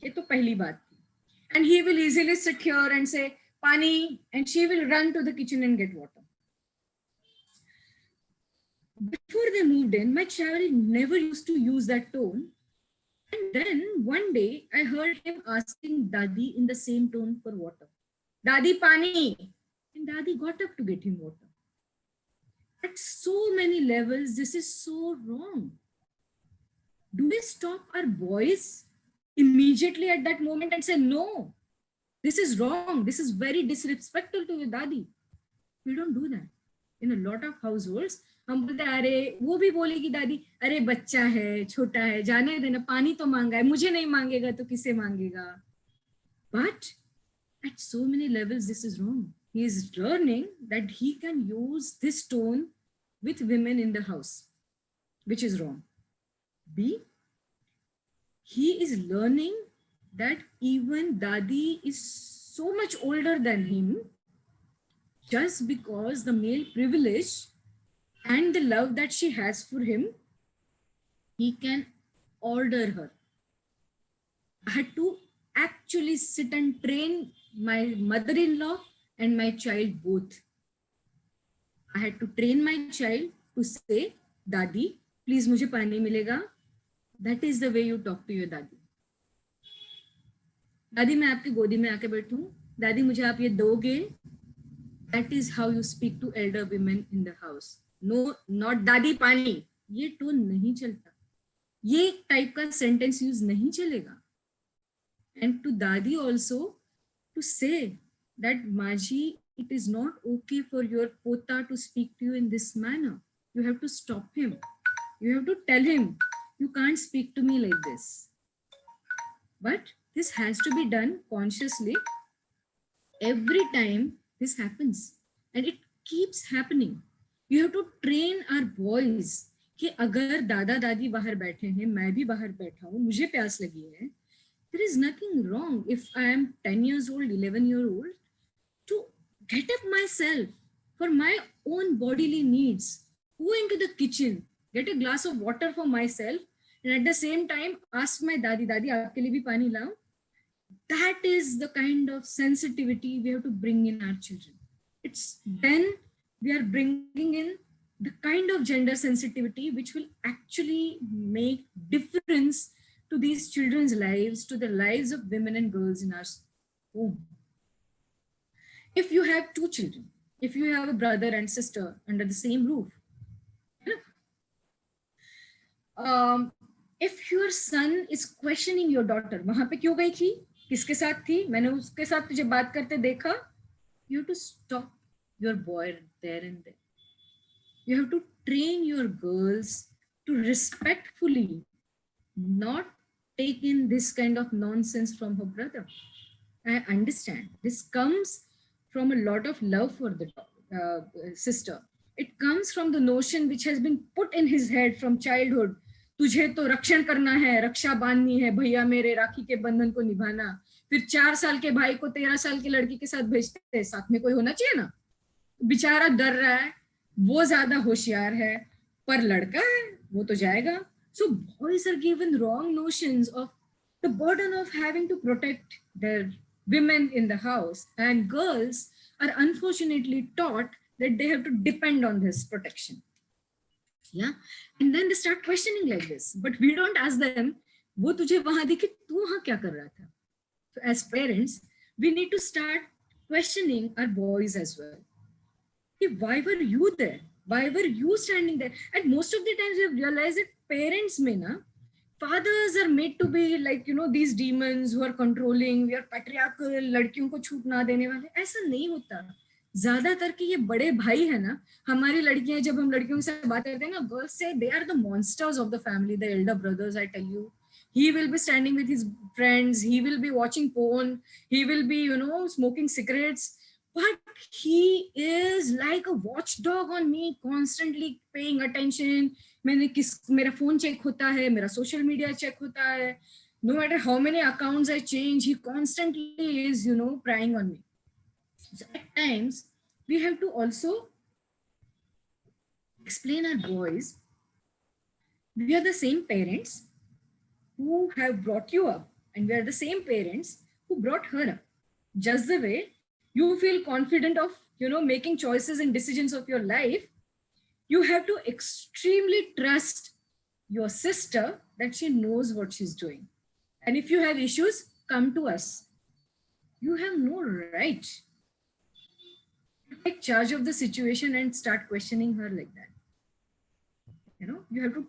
ये तो पहली बात थी. And he will easily sit here and say pani, and she will run to the kitchen and get water. Before they moved in, my child never used to use that tone. And then one day I heard him asking Dadi in the same tone for water. Dadi pani. And Dadi got up to get him water. At so many levels, this is so wrong. Do we stop our boys immediately at that moment and say, no, this is wrong. This is very disrespectful to your Dadi? We don't do that. In a lot of households, हम बोलते हैं, अरे वो भी बोलेगी दादी, अरे बच्चा है, छोटा है, जाने देना, पानी तो मांगा है, मुझे नहीं मांगेगा तो किसे मांगेगा? But at so many levels, this is wrong. He is learning that he can use this tone with women in the house, which is wrong. B, he is learning that even Dadi is so much older than him, just because the male privilege and the love that she has for him, he can order her. I had to actually sit and train my mother-in-law and my child both. I had to train my child to say, Dadi, please mujhe pani milega. That is the way you talk to your Dadi. Dadi, मैं आपकी गोदी में आके बैठूं. Dadi, मुझे आप ये दोगे. That is how you speak to elder women in the house. No, not Dadi pani. ये टोन नहीं चलता. ये टाइप का सेंटेंस यूज नहीं चलेगा. and to Dadi also, to say that Maji, it is not okay for your pota to speak to you in this manner. You have to stop him. You have to tell him, you can't speak to me like this. But this has to be done consciously every time this happens. And it keeps happening. You have to train our boys कि अगर दादा दादी बाहर बैठे हैं, मैं भी बाहर बैठा हूँ, मुझे प्यास लगी है, there is nothing wrong if I am 10 years old, 11-year-old, to get up myself for my own bodily needs, go into the kitchen, get a glass of water for myself, and at the same time ask my dadi, dadi, aapke liye bhi pani lao. That is the kind of sensitivity we have to bring in our children. It's then we are bringing in the kind of gender sensitivity which will actually make difference to these children's lives, to the lives of women and girls in our home. If you have two children, if you have a brother and sister under the same roof, if your son is questioning your daughter, वहां पे क्यों गई थी, किसके साथ थी, मैंने उसके साथ तुझे बात करते देखा, you have to stop your boy there and there. You have to train your girls to respectfully not take in this kind of nonsense from her brother. I understand this comes from a lot of love for the sister. It comes from the notion which has been put in his head from childhood. तुझे तो रक्षण करना है, रक्षा बांधनी है, भैया मेरे राखी के बंधन को निभाना. फिर 4 साल के भाई को 13 साल की लड़की के साथ भेजते हैं, साथ में कोई होना चाहिए ना. बेचारा डर रहा है, वो ज्यादा होशियार है, पर लड़का है, वो तो जाएगा. So boys are given wrong notions of the burden of having to protect their women in the house, and girls are unfortunately taught that they have to depend on this protection. Yeah, and then they start questioning like this, but we don't ask them, वो तुझे वहां दिखे, तू वहां क्या कर रहा था? So as parents, we need to start questioning our boys as well. Why were you there? Why were you standing there? And most of the times we have realized that parents may na, fathers are made to be like, you know, these demons who are controlling, we are patriarchal, लड़कियों को छूट ना देने वाले. ऐसा नहीं होता. ज्यादातर के ये बड़े भाई है ना, हमारी लड़कियां, जब हम लड़कियों से बात करते हैं ना, girls say they are the monsters of the family, the elder brothers. I tell you, he will be standing with his friends, he will be watching porn, he will be, you know, smoking cigarettes, but he is like a watchdog on me, constantly paying attention. मेरा phone check होता है, मेरा social media check होता है. No matter how many accounts I change, he constantly is, you know, prying on me. So at times, we have to also explain our boys, we are the same parents who have brought you up, and we are the same parents who brought her up. Just the way you feel confident of, you know, making choices and decisions of your life, you have to extremely trust your sister that she knows what she's doing. And if you have issues, come to us. You have no right to take charge of the situation and start questioning her like that. You know, you have to.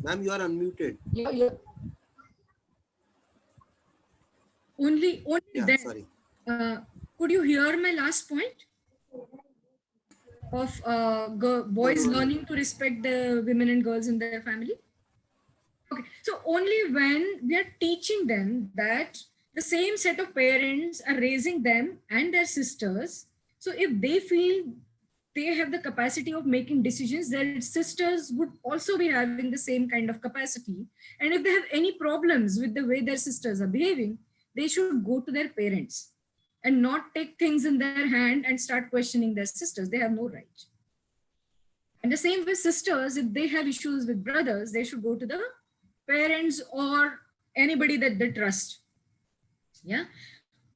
Ma'am, you are unmuted. Yeah. Only Yeah, then. sorry. Could you hear my last point of boys learning to respect the women and girls in their family? Okay, so only when we are teaching them that the same set of parents are raising them and their sisters, so if they feel they have the capacity of making decisions, their sisters would also be having the same kind of capacity. And if they have any problems with the way their sisters are behaving, they should go to their parents and not take things in their hand and start questioning their sisters. They have no right. And the same with sisters, if they have issues with brothers, they should go to the parents or anybody that they trust. Yeah.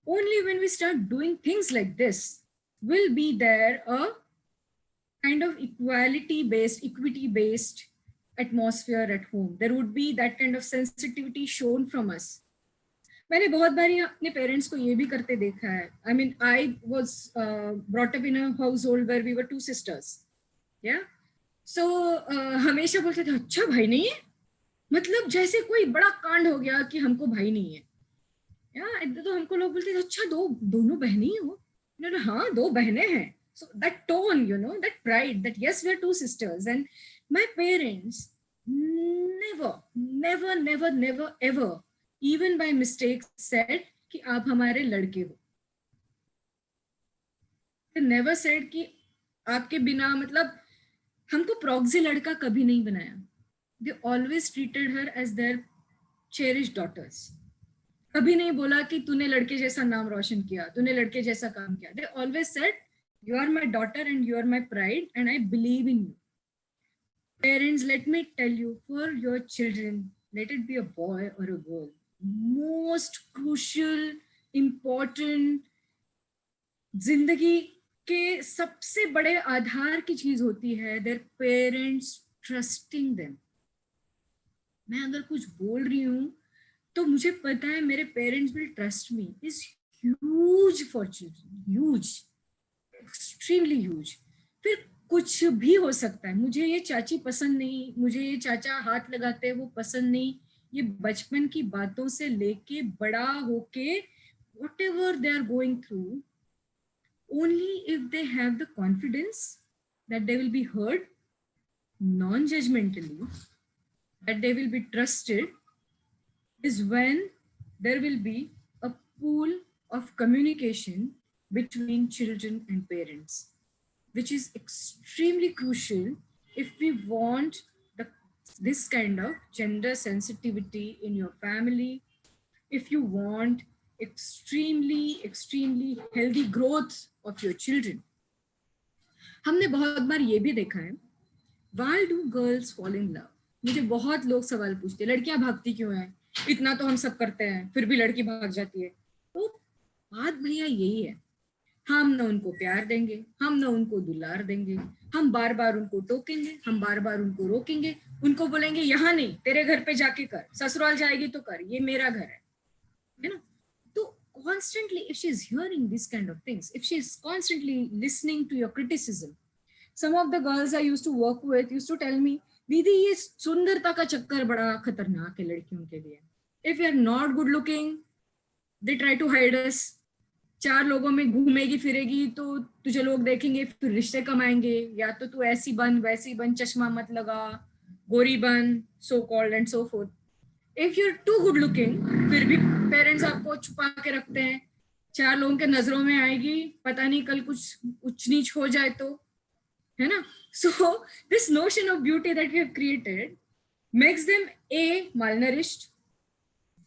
Only when we start doing things like this will be there a kind of equality-based, equity-based atmosphere at home. There would be that kind of sensitivity shown from us. मैंने बहुत बारी अपने parents को ये भी करते देखा है. I mean, I was brought up in a household where we were 2 sisters. Yeah. सो हमेशा बोलते थे अच्छा भाई नहीं है, मतलब जैसे कोई बड़ा कांड हो गया कि हमको भाई नहीं है। या तो हमको लोग बोलते थे अच्छा दोनों बहनें ही हो, हाँ 2 बहनें हैं। So that tone, that pride, that yes, we are 2 sisters. And my parents never ever, even by mistake, said कि आप हमारे लड़के हो। They never said कि आपके बिना, मतलब हमको प्रॉक्सी लड़का कभी नहीं बनाया। They always treated her as their cherished daughters. कभी नहीं बोला कि तूने लड़के जैसा नाम रोशन किया, तूने लड़के जैसा काम किया। They always said, you are my daughter and you are my pride and I believe in you. Parents, let me tell you, for your children, let it be a boy or a girl, most crucial, important, जिंदगी के सबसे बड़े आधार की चीज होती है their parents trusting them. मैं अगर कुछ बोल रही हूँ तो मुझे पता है मेरे parents will trust me, is huge for children, huge, extremely huge. फिर कुछ भी हो सकता है, मुझे ये चाची पसंद नहीं, मुझे ये चाचा हाथ लगाते वो पसंद नहीं, ये बचपन की बातों से लेके बड़ा होके whatever they are going through, only if they have the confidence that they will be heard non-judgmentally, that they will be trusted, is when there will be a pool of communication between children and parents, which is extremely crucial if we want this kind of gender sensitivity in your family, if you want extremely healthy growth of your children. हमने बहुत बार ये भी देखा है, why do girls fall in love? मुझे बहुत लोग सवाल पूछते हैं, लड़कियां भागती क्यों हैं, इतना तो हम सब करते हैं फिर भी लड़की भाग जाती है। तो बात भैया यही है, हम ना उनको प्यार देंगे, हम ना उनको दुलार देंगे, हम बार बार उनको टोकेंगे, हम बार बार उनको रोकेंगे, उनको बोलेंगे यहाँ नहीं तेरे घर पे जाके कर, ससुराल जाएगी तो कर, ये मेरा घर है ना। तो constantly if she is hearing these kind of things, if she is constantly listening to your criticism, some of the girls I used to work with used to tell me, दीदी ये सुंदरता का चक्कर बड़ा खतरनाक है लड़कियों के लिए, if you are not good looking they try to hide us, 4 लोगों में घूमेगी फिरेगी तो तुझे लोग देखेंगे, फिर रिश्ते कमाएंगे, या तो तू ऐसी बन वैसी बन, चश्मा मत लगा, गोरी बन, so called and so forth. If you're too good looking, फिर भी पेरेंट्स आपको छुपा के रखते हैं, 4 लोगों के नजरों में आएगी, पता नहीं कल कुछ उच्च नीच हो जाए तो, है ना। So this notion of beauty that we have created makes them a malnourished,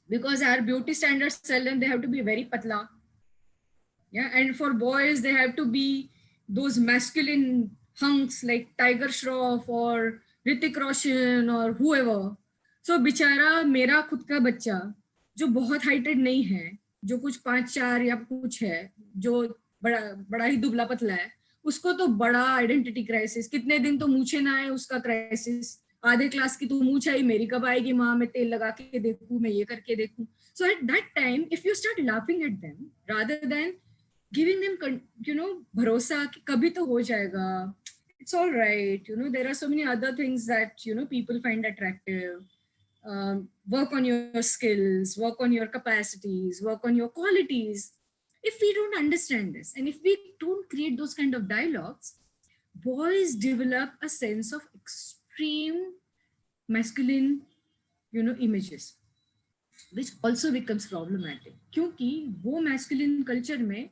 because our beauty standards tell them they have to be very patla, yeah, and for boys they have to be those masculine hunks like Tiger Shroff or Hrithik Roshan or whoever. So बेचारा मेरा खुद का बच्चा जो बहुत heighted नहीं है, जो कुछ 5'4" या कुछ है, जो बड़ा ही दुबला पतला है, उसको तो बड़ा आइडेंटिटी क्राइसिस, कितने दिन तो मूछे ना आए उसका क्राइसिस, आधे क्लास की तो मूछ आई, मेरी कब आएगी माँ, मैं तेल लगा के देखूं, मैं ये करके देखूं. So at that time if you start laughing at them rather than giving them भरोसा कि कभी तो हो जाएगा, it's all right, there are so many other things that people find attractive, work on your skills, work on your capacities, work on your qualities. If we don't understand this and if we don't create those kind of dialogues, boys develop a sense of extreme masculine images, which also becomes problematic, क्योंकि वो masculine culture में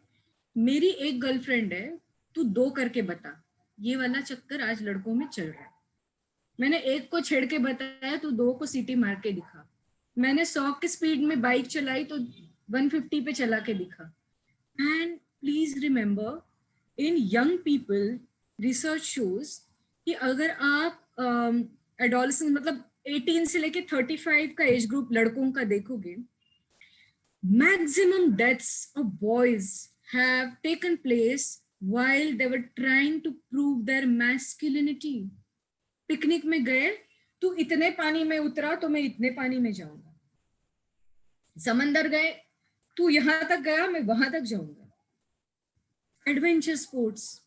मेरी एक girlfriend है, तू 2 करके बता, ये वाला चक्कर आज लड़कों में चल रहा है. मैंने एक को छेड़ के बताया तो 2 को सीटी मार के दिखा, मैंने 100 की स्पीड में बाइक चलाई तो 150 पे चला के दिखा. And please remember, in young people research shows कि अगर आप एडोलेसेंस मतलब 18 से लेके 35 का एज ग्रुप लड़कों का देखोगे, maximum deaths of boys have taken place while they were trying to prove their masculinity. Picnic में गए, तू इतने पानी में उतरा तो मैं इतने पानी में जाऊंगा. समंदर गए, तू यहां तक गया मैं वहां तक जाऊंगा. एडवेंचर स्पोर्ट्स,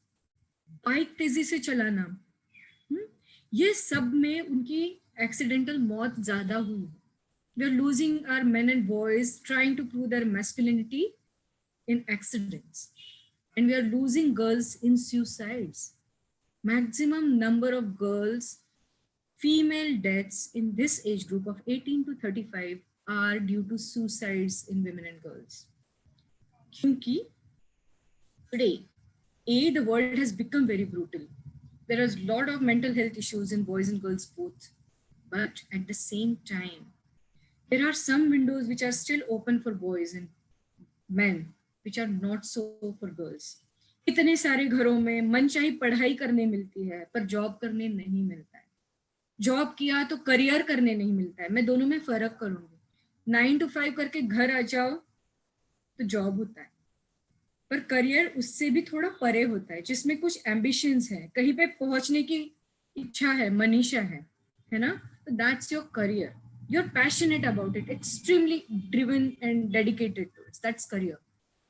बाइक तेजी से चलाना, ये सब में उनकी एक्सीडेंटल मौत ज्यादा हुई. We are losing our men and boys trying to prove their masculinity in accidents. And we are losing girls in suicides. Maximum number of girls, female deaths in this age group of 18 to 35 are due to suicides in women and girls. Kyunki today, the world has become very brutal. There is a lot of mental health issues in boys and girls both. But at the same time, there are some windows which are still open for boys and men, which are not so for girls. इतने सारे घरों में मनचाही पढ़ाई करने मिलती है पर जॉब करने नहीं मिलता है. जॉब किया तो करियर करने नहीं मिलता है. मैं दोनों में फर्क करूंगी. 9 to 5 करके घर आ जाओ तो जॉब होता है, पर करियर उससे भी थोड़ा परे होता है, जिसमें कुछ एम्बिशंस है, कहीं पे पहुंचने की इच्छा है, मनीषा है ना. तो that's your career. You're passionate about it, extremely driven and dedicated to it. That's career.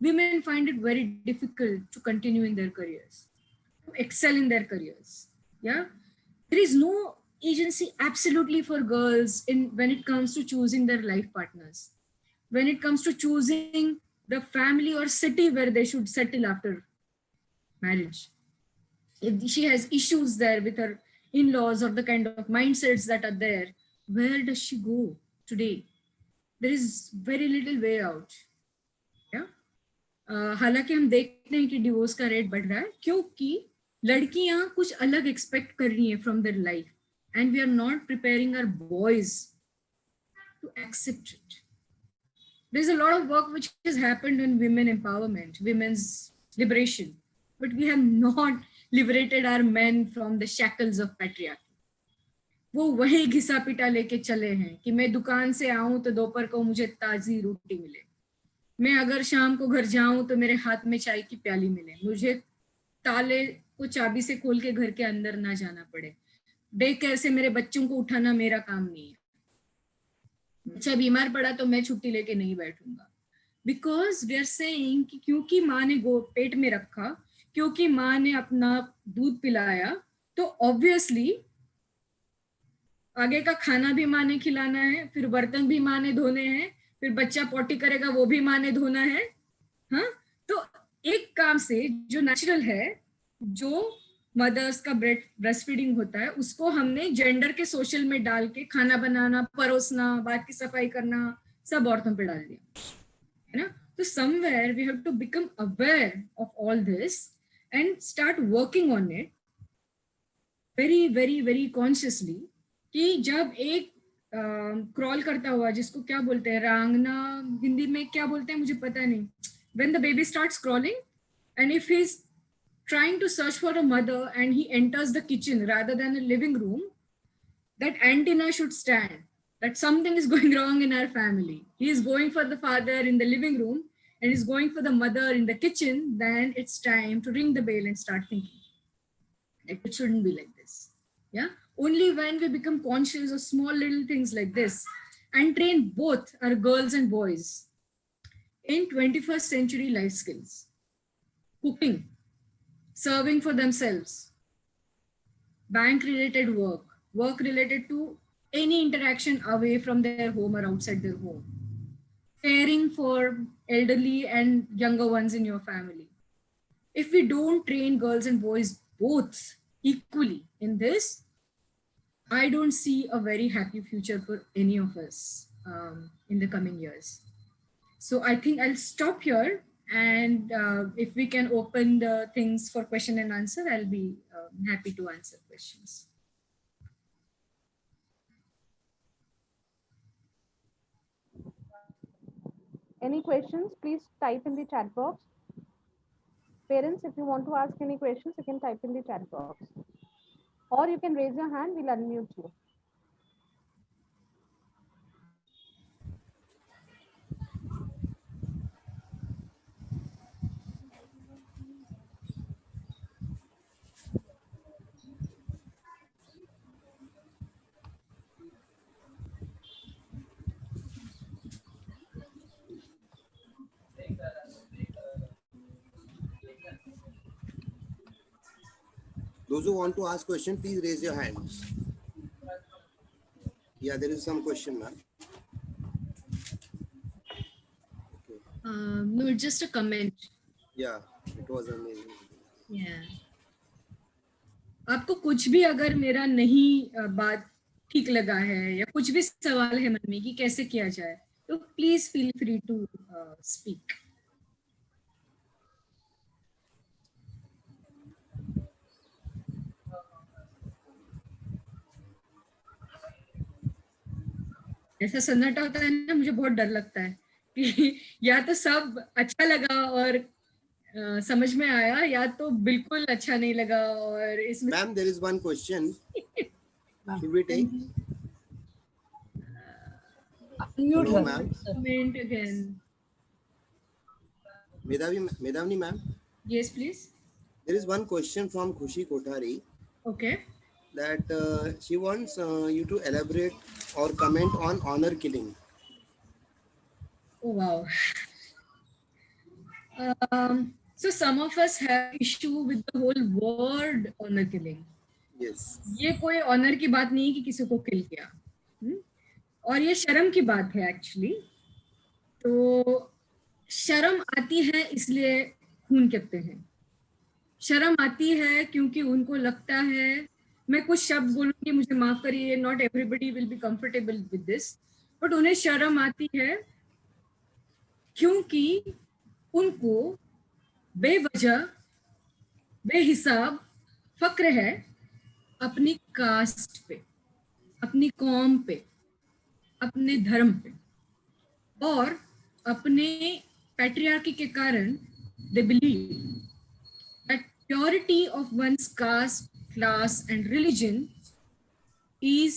Women find it very difficult to continue in their careers, to excel in their careers. Yeah, there is no agency absolutely for girls in when it comes to choosing their life partners, when it comes to choosing the family or city where they should settle after marriage. If she has issues there with her in-laws or the kind of mindsets that are there, where does she go today? There is very little way out. Yeah? हालांकि हम देखते हैं कि divorce का rate बढ़ रहा है क्योंकि लड़कियां कुछ अलग एक्सपेक्ट कर रही हैं from their life, and we are not preparing our boys to accept it. There's a lot of work which has happened in women empowerment, women's liberation, but we have not liberated our men from the shackles of patriarchy. वो वही घिसा पिटा लेके चले हैं कि मैं दुकान से आऊं तो दोपहर को मुझे ताजी रोटी मिले, मैं अगर शाम को घर जाऊं तो मेरे हाथ में चाय की प्याली मिले, मुझे ताले को चाबी से खोल के घर के अंदर ना जाना पड़े, डे केयर से मेरे बच्चों को उठाना मेरा काम नहीं है, अच्छा बीमार पड़ा तो मैं छुट्टी लेके नहीं बैठूंगा. बिकॉज वी आर सेइंग कि क्योंकि माँ ने पेट में रखा, क्योंकि माँ ने अपना दूध पिलाया, तो ऑब्वियसली आगे का खाना भी माँ ने खिलाना है, फिर बर्तन भी माँ ने धोने हैं, फिर बच्चा पॉटी करेगा वो भी माँ ने धोना है. हाँ, तो एक काम से जो नेचुरल है, जो मदर्स का ब्रेस्ट फीडिंग होता है, उसको हमने जेंडर के सोशल में डाल के खाना बनाना, परोसना, बात की सफाई करना सब औरतों पे डाल दिया है ना. तो somewhere we have to become aware of all this and start working on it very very very consciously. कि जब एक क्रॉल करता हुआ, जिसको क्या बोलते हैं, रांगना हिंदी में क्या बोलते हैं मुझे पता नहीं, when the baby starts crawling and if he's trying to search for a mother and he enters the kitchen rather than a living room, that antenna should stand that something is going wrong in our family. He is going for the father in the living room and is going for the mother in the kitchen. Then it's time to ring the bell and start thinking. It shouldn't be like this. Yeah, only when we become conscious of small little things like this and train both our girls and boys in 21st century life skills, cooking, serving for themselves, bank related work related to any interaction away from their home or outside their home, caring for elderly and younger ones in your family. If we don't train girls and boys both equally in this, I don't see a very happy future for any of us in the coming years. So I think I'll stop here, and if we can open the things for question and answer, I'll be happy to answer questions. Any questions, please type in the chat box. Parents, if you want to ask any questions, you can type in the chat box. Or you can raise your hand, we'll unmute you. Those who want to ask question, please raise your hands. Yeah, there is some question, ma'am. No, it's just a comment. Yeah, it was amazing. Yeah. आपको कुछ भी अगर मेरा नहीं बात ठीक लगा है या कुछ भी सवाल है मन में कि कैसे किया जाए, तो please feel free to speak. ऐसा सन्नाटा होता है ना, मुझे बहुत डर लगता है कि या तो सब अच्छा लगा और समझ में आया, या तो बिल्कुल अच्छा नहीं लगा और इसमें. Ma'am, there is one question. Should we take? No, ma'am. Comment again. Medhavni ma'am. Yes, please. There is one question from Khushi Kothari. Okay. That she wants you to elaborate or comment on honor killing. Oh, wow. So some of us have issue with the whole word honor killing. Yes. ये कोई honour की बात नहीं कि किसी को किल किया, और ये शर्म की बात है एक्चुअली. तो शर्म आती है इसलिए खून कहते हैं. शर्म आती है क्योंकि उनको लगता है, मैं कुछ शब्द बोलूंगी, मुझे माफ करिए, not everybody will be comfortable with this, but उन्हें शर्म आती है क्योंकि उनको बेवजह बेहिसाब फक्र है अपनी कास्ट पे, अपनी कौम पे, अपने धर्म पे, और अपने पैट्रियार्की के कारण they believe that purity of one's caste, class and religion is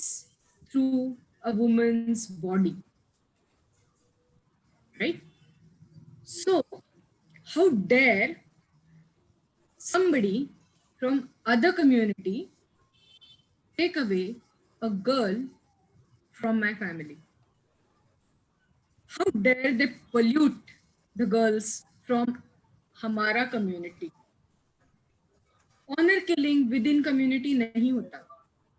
through a woman's body, right? So how dare somebody from other community take away a girl from my family? How dare they pollute the girls from hamara community? Honour killing within community नहीं होता.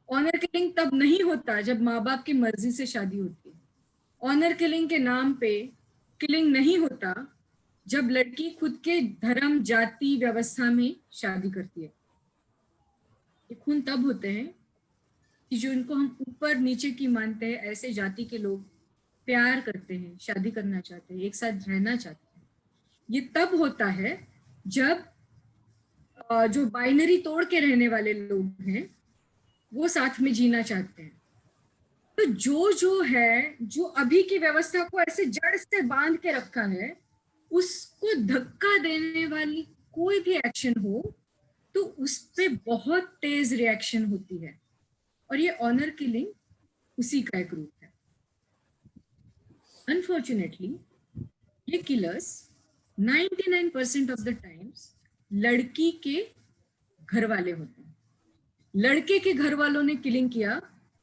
Honour killing तब नहीं होता जब माँ बाप की मर्जी से शादी होती है. ऑनर किलिंग के नाम पे किलिंग नहीं होता जब लड़की खुद के धर्म, जाति, व्यवस्था में शादी करती है. ये खून तब होते हैं कि जो इनको हम ऊपर नीचे की मानते हैं, ऐसे जाति के लोग प्यार करते हैं, शादी करना चाहते हैं, एक साथ रहना चाहते हैं. ये तब होता है जब जो बाइनरी तोड़ के रहने वाले लोग हैं वो साथ में जीना चाहते हैं. तो जो है, जो अभी की व्यवस्था को ऐसे जड़ से बांध के रखा है, उसको धक्का देने वाली कोई भी एक्शन हो तो उस पे बहुत तेज रिएक्शन होती है, और ये ऑनर किलिंग उसी का एक रूप है. अनफॉर्चुनेटली ये किलर्स 99% ऑफ द टाइम्स लड़की के घर वाले होते हैं. लड़के के घर वालों ने किलिंग किया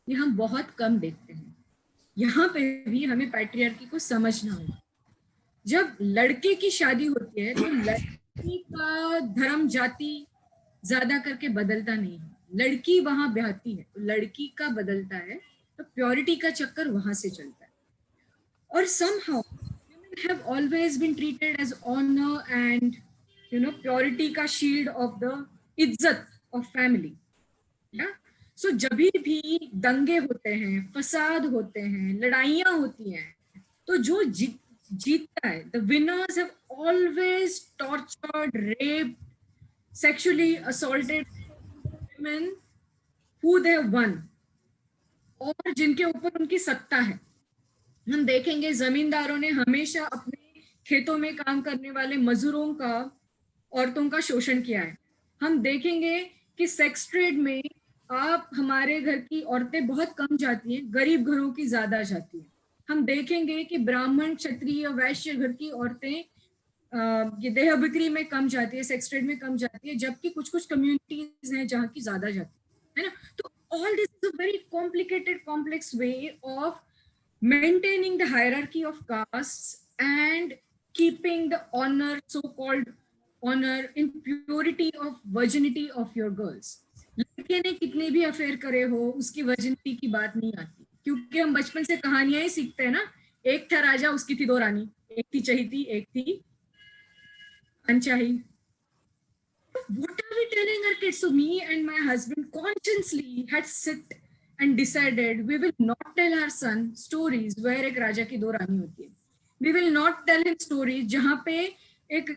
ये हम बहुत कम देखते हैं. यहाँ पे भी हमें पैट्रियार्की को समझना होगा. जब लड़के की शादी होती है तो लड़की का धर्म, जाति ज्यादा करके बदलता नहीं है. लड़की वहां ब्याहती है तो लड़की का बदलता है, तो प्योरिटी का चक्कर वहां से चलता है. और somehow women have always been treated as honor and purity का shield of the इज्जत of family. yeah? So जब भी दंगे होते हैं, फसाद होते हैं, लड़ाइयाँ होती हैं, तो जो जीतता है, the winners have always tortured, raped, sexually assaulted women who they have won, और जिनके ऊपर उनकी सत्ता है. हम देखेंगे जमींदारों ने हमेशा अपने खेतों में काम करने वाले मजदूरों का, औरतों का शोषण किया है. हम देखेंगे कि सेक्स ट्रेड में आप हमारे घर की औरतें बहुत कम जाती हैं, गरीब घरों की ज्यादा जाती हैं. हम देखेंगे कि ब्राह्मण, क्षत्रिय, वैश्य घर की औरतें ये देह बिक्री में कम जाती है, सेक्स ट्रेड में कम जाती है, जबकि कुछ कुछ कम्युनिटीज हैं जहाँ की ज्यादा जाती है ना. तो all this is a very complicated, complex way of maintaining the hierarchy of castes and keeping the honor, so-called honor, in purity of virginity of your girls. लड़के ने कितने भी अफेयर करे हो, उसकी वर्जिनिटी की बात नहीं आती, क्योंकि हम बचपन से कहानियां ही सीखते हैं ना। एक था राजा, उसकी थी 2 रानी, एक थी चहीती, एक थी अनचाही. What are we telling our kids? So me and my husband consciously had sit and decided we will not tell our son stories where एक राजा की 2 रानी होती है. We will not tell him stories जहाँ पे एक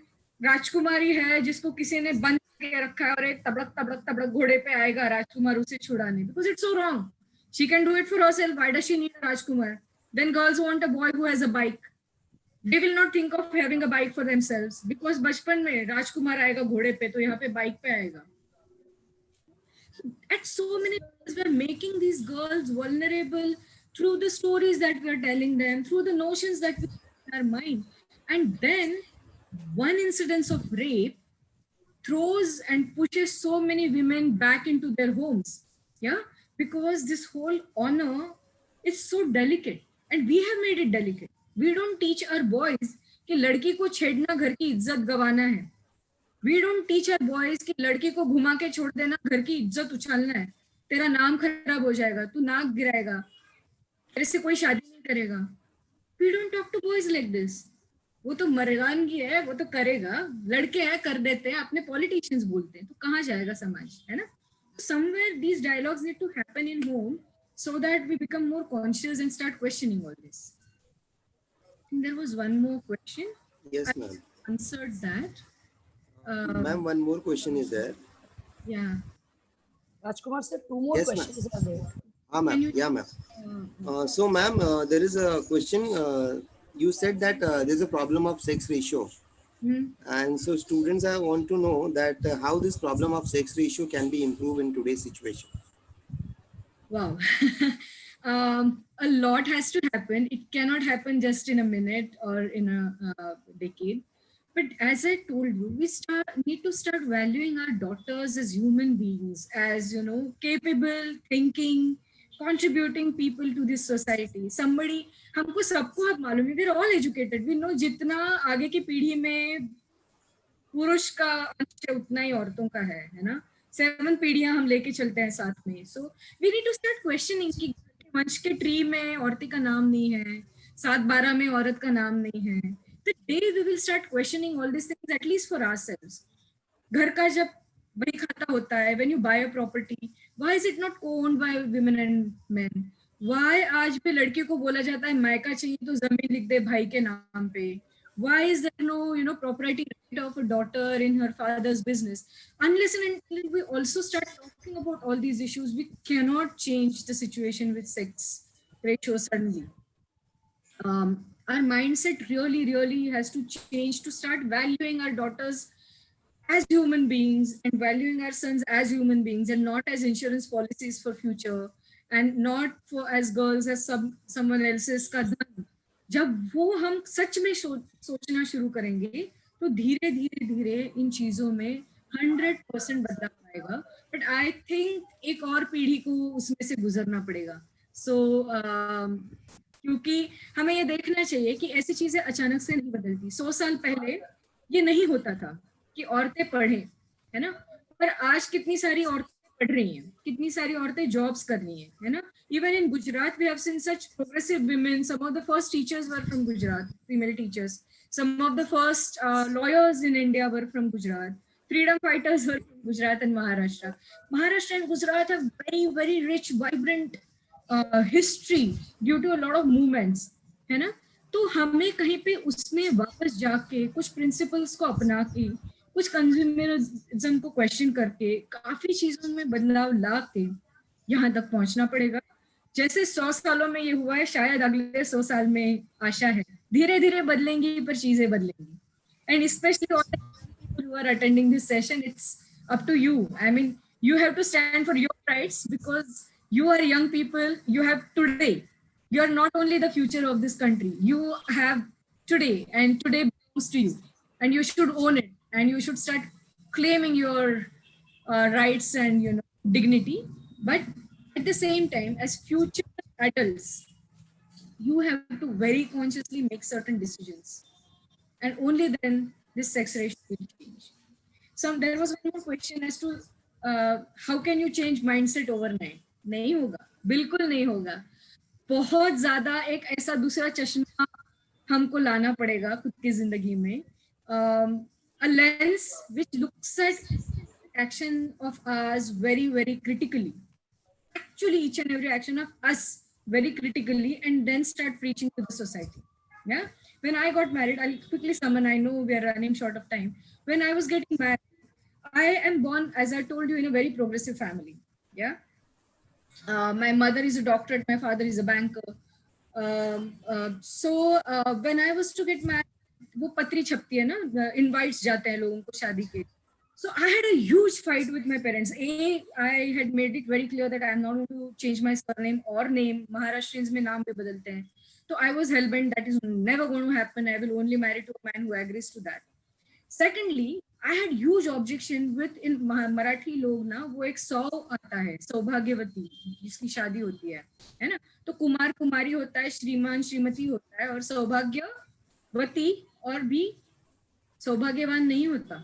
राजकुमारी है जिसको किसी ने बंद करके रखा है और एक तबड़क तबड़क तबड़क घोड़े पे आएगा राजकुमार उसे छुड़ाने. Because it's so wrong. She can do it for herself. Why does she need a Rajkumar? Then girls want a boy who has a bike. They will not think of having a bike for themselves because बचपन में राजकुमार आएगा घोड़े पे तो यहाँ पे bike पे आएगा. At so many times we are making these girls vulnerable through the stories that we are telling them, through the notions that we have in our mind. And then one incidence of rape throws and pushes so many women back into their homes. Yeah, because this whole honor is so delicate and we have made it delicate. We don't teach our boys कि लड़की को छेड़ना घर की इज्जत गवाना है. We don't teach our boys कि लड़की को घुमा के छोड़ देना घर की इज्जत उछालना है. तेरा नाम खराब हो जाएगा, तू नाक गिराएगा, तेरे से कोई शादी नहीं करेगा. We don't talk to boys like this. वो तो मर्दानगी है, वो तो करेगा. लड़के हैं कर देते हैं, अपने पॉलिटिशियंस बोलते हैं, तो कहाँ जाएगा समाज, है ना? Somewhere these dialogues need to happen in home so that we become more conscious and start questioning all this. And there was one more question. Yes, I ma'am. answered that. Ma'am, one more question is there. Yeah. Rajkumar sir, 2 more Yes, ma'am. questions are there. Ma'am. Yeah, ma'am. So, ma'am, there is a question. You said that there's a problem of sex ratio. And so students want to know that how this problem of sex ratio can be improved in today's situation. Wow. A lot has to happen. It cannot happen just in a minute or in a decade. But as I told you, we need to start valuing our daughters as human beings, as, you know, capable, thinking, contributing people to this society. Somebody, हमको सबको अब मालूम है, we're all educated. We know जितना आगे की पीढ़ी में पुरुष का अंश है उतना ही औरतों का है ना? 7 पीढ़ियां हम लेके चलते हैं साथ में. So we need to start questioning कि वंश के ट्री में औरती का नाम नहीं है, 7-12 में औरत का नाम नहीं है. The day we will start questioning all these things, at least for ourselves. घर का जब बही खाता होता है, when you buy a property, why is it not co-owned by women and men? Why आज भी लड़की को बोला जाता है मायका चाहिए तो जमीन लिख दे भाई के नाम पे? Why is there no, you know, property right of a daughter in her father's business? Unless and until we also start talking about all these issues, we cannot change the situation with sex ratio suddenly. Our mindset really has to change to start valuing our daughters as human beings and valuing our sons as human beings and not as insurance policies for future and not for as girls as someone else's का धन. जब वो हम सच में सोचना शुरू करेंगे तो धीरे धीरे इन चीजों में 100% बदलाव आएगा. बट आई थिंक एक और पीढ़ी को उसमें से गुजरना पड़ेगा. सो क्योंकि हमें ये देखना चाहिए कि ऐसी चीजें अचानक से नहीं बदलती. 100 साल पहले ये नहीं होता था कि औरतें पढ़ें, है ना? पर आज कितनी सारी औरतें पढ़ रही हैं, कितनी सारी औरतें जॉब्स कर रही हैं, है ना? Even in Gujarat, we have seen such progressive women. Some of the first teachers were from Gujarat, female teachers. Some of the first lawyers in India were from Gujarat. Freedom fighters were from Gujarat and Maharashtra. Maharashtra and Gujarat have very rich, vibrant history due to a lot of movements, है ना? तो हमें कहीं पे उसमें वापस जाके कुछ प्रिंसिपल्स को अपना के कुछ कंज्यूमरिज्म को क्वेश्चन करके काफी चीजों में बदलाव ला के यहाँ तक पहुंचना पड़ेगा. जैसे 100 सालों में ये हुआ है, शायद अगले 100 साल में आशा है धीरे धीरे बदलेंगी पर चीजें बदलेंगी. And especially all the people who are attending this session, it's up to you. I mean, you have to stand for your rights because you are young people. You have today. You are not only the future of this country. You have today, and today belongs to you. And you should own it. And you should start claiming your rights and, you know, dignity. But at the same time, as future adults, you have to very consciously make certain decisions. And only then this sex ratio will change. So there was one more question as to how can you change mindset overnight? नहीं होगा, बिल्कुल नहीं होगा. बहुत ज्यादा एक ऐसा दूसरा चश्मा हमको लाना पड़ेगा खुद की जिंदगी में. A lens which looks at action of us very, very critically. Actually, each and every action of us very critically, and then start preaching to the society. Yeah. When I got married, I'll quickly summon. I know we are running short of time. When I was getting married, I am born, as I told you, in a very progressive family. Yeah. My mother is a doctor. My father is a banker. When I was to get married, वो पत्री छपती है ना, invites जाते हैं लोगों को शादी के. So I had a huge fight with my parents. I had made it very clear that I am not going to change my surname or name. Maharashtrians में नाम भी बदलते हैं. So I was hellbent that is never going to happen. I will only marry to a man who agrees to that. Secondly, I had huge objection with in Marathi लोग ना, वो एक सौ आता है, सौभाग्यवती जिसकी शादी होती है ना. तो कुमार कुमारी होता है, श्रीमान श्रीमती होता है, और सौभाग्यवती और भी सौभाग्यवान नहीं होता.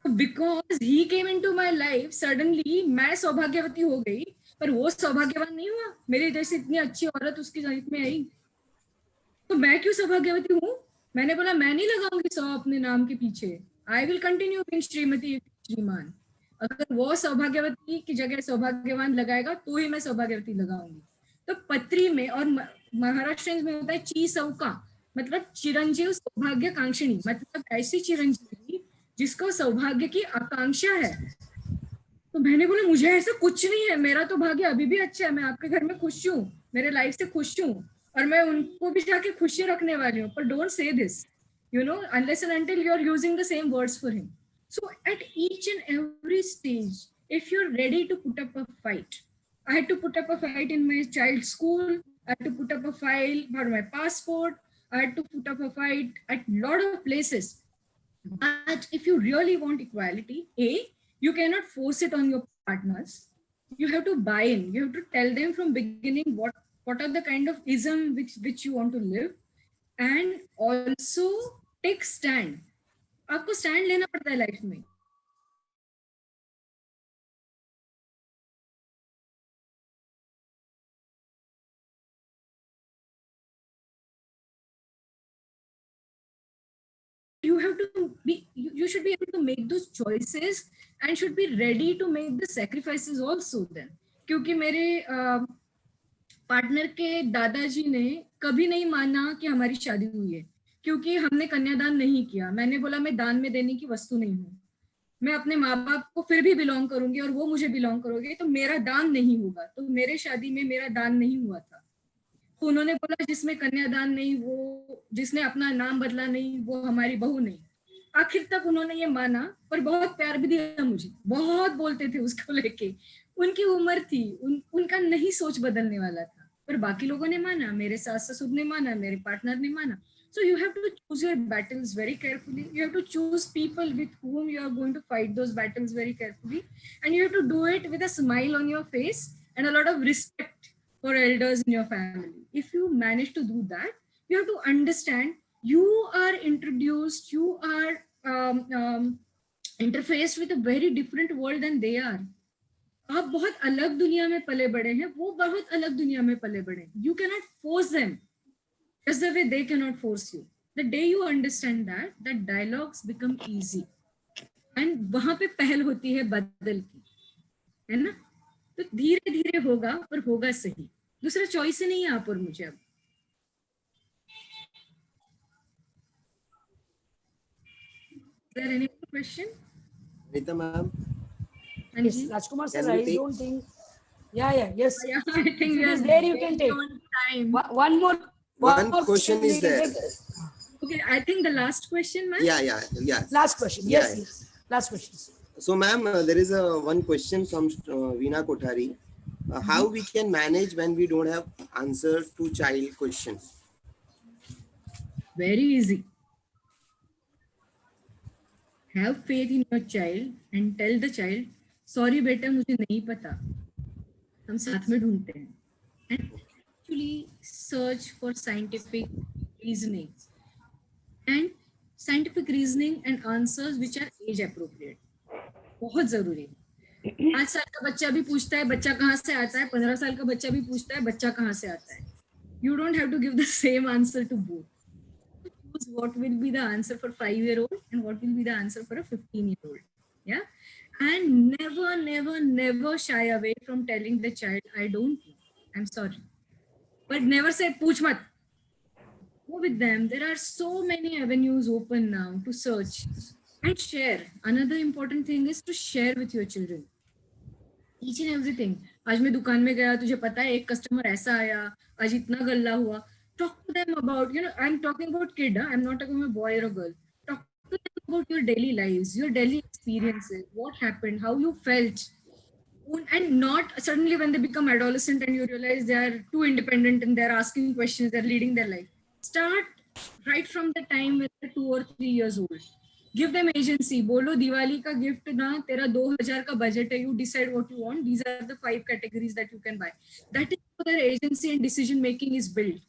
Because he came into my life, suddenly मैं सौभाग्यवती हो गई, पर वो सौभाग्यवान नहीं हुआ. मेरे जैसे इतनी अच्छी औरत उसकी लाइफ में आई, तो मैं क्यों सौभाग्यवती हूँ? मैंने बोला मैं नहीं लगाऊंगी 100 अपने नाम के पीछे. I will continue being Shrimati श्रीमान. अगर वो सौभाग्यवती की जगह सौभाग्यवान लगाएगा तो ही मैं सौभाग्यवती लगाऊंगी. तो पत्री में और महाराष्ट्र में होता है ची सौका, मतलब चिरंजीव सौभाग्य कांक्षिणी, मतलब ऐसी चिरंजीवी जिसको सौभाग्य की आकांक्षा है. तो मैंने बोला मुझे ऐसा कुछ नहीं है, मेरा तो भाग्य अभी भी अच्छा है, मैं आपके घर में खुश हूँ, मेरे लाइफ से खुश हूँ, और मैं उनको भी जाके खुशी रखने वाली हूँ. पर don't say this, you know, unless and until you are using the same words for him. So at each and every stage, if you're ready to put up a fight, I had to put up a fight in my child's school, I had to put up a fight for my passport, I had to put up a fight at a lot of places. But if you really want equality, you cannot force it on your partners. You have to buy in. You have to tell them from beginning what are the kind of ism which you want to live, and also take stand. आपको stand लेना पड़ता है life में. You have to be, you should be able to make those choices and should be ready to make the sacrifices also then. क्योंकि मेरे partner के दादाजी ने कभी नहीं माना कि हमारी शादी हुई है, क्योंकि हमने कन्यादान नहीं किया. मैंने बोला मैं दान में देने की वस्तु नहीं हूँ, मैं अपने माँ बाप को फिर भी बिलोंग करूंगी और वो मुझे बिलोंग करोगे, तो मेरा दान नहीं होगा. तो मेरे शादी में मेरा दान नहीं हुआ था. तो उन्होंने बोला जिसमें कन्यादान नहीं, वो जिसने अपना नाम बदला नहीं, वो हमारी बहू नहीं. आखिर तक उन्होंने ये माना, पर बहुत प्यार भी दिया मुझे, बहुत बोलते थे उसको लेके. उनकी उम्र थी, उनका नहीं सोच बदलने वाला था, पर बाकी लोगों ने माना, मेरे सास ससुर ने माना, मेरे पार्टनर ने माना. So you have to choose your battles very carefully. You have to choose people with whom you are going to fight those battles very carefully. And you have to do it with a smile on your face and a lot of respect for elders in your family. If you manage to do that, you have to understand you are introduced, you are interfaced with a very different world than they are. आप बहुत अलग दुनिया में पले बड़े हैं, वो बहुत अलग दुनिया में पले बड़े हैं. You cannot force them just the way they cannot force you. The day you understand that, that dialogues become easy. And वहां पे पहल होती है बदल की, है ना. तो धीरे धीरे होगा, पर होगा सही. दूसरा चॉइस ही नहीं है आप और मुझे अब. Is there any question? Rita ma'am. Yes, Rajkumar sir, I don't think. Yeah, yes. Yeah, I think If it is there, you can take. Time. One more question is there. Okay, I think the last question, ma'am. Yeah. Last question. Yes. Last question. So, ma'am, there is one question from Veena Kothari. How we can manage when we don't have answer to child question? Very easy. Have faith in your child and tell the child, sorry बेटा मुझे नहीं पता, हम साथ में ढूंढते हैं. And actually search for scientific reasoning and answers which are age appropriate. बहुत जरूरी है. 5 साल का बच्चा भी पूछता है बच्चा कहाँ से आता है, 15 साल का बच्चा भी पूछता है बच्चा कहाँ से आता है. You don't have to give the same answer to both. Choose what will be the answer for 5-year-old and what will be the answer for a 15-year-old. Yeah. And never, never, never shy away from telling the child, I don't know. I'm sorry. But never say, Pooch mat. Go with them. There are so many avenues open now to search and share. Another important thing is to share with your children. Each and everything. आज मैं दुकान में गया, तुझे पता है एक customer ऐसा आया, आज इतना गल्ला हुआ. Talk to them about, I'm talking about kid, I'm not talking about boy or a girl. Talk to them about your daily lives, your daily experiences, what happened, how you felt. And not suddenly when they become adolescent and you realize they are too independent and they're asking questions, they're leading their life. Start right from the time when they're 2 or 3 years old. Give them agency. बोलो दिवाली का gift ना तेरा 2000 का budget है, you decide what you want. These are the 5 categories that you can buy. That is how their agency and decision making is built.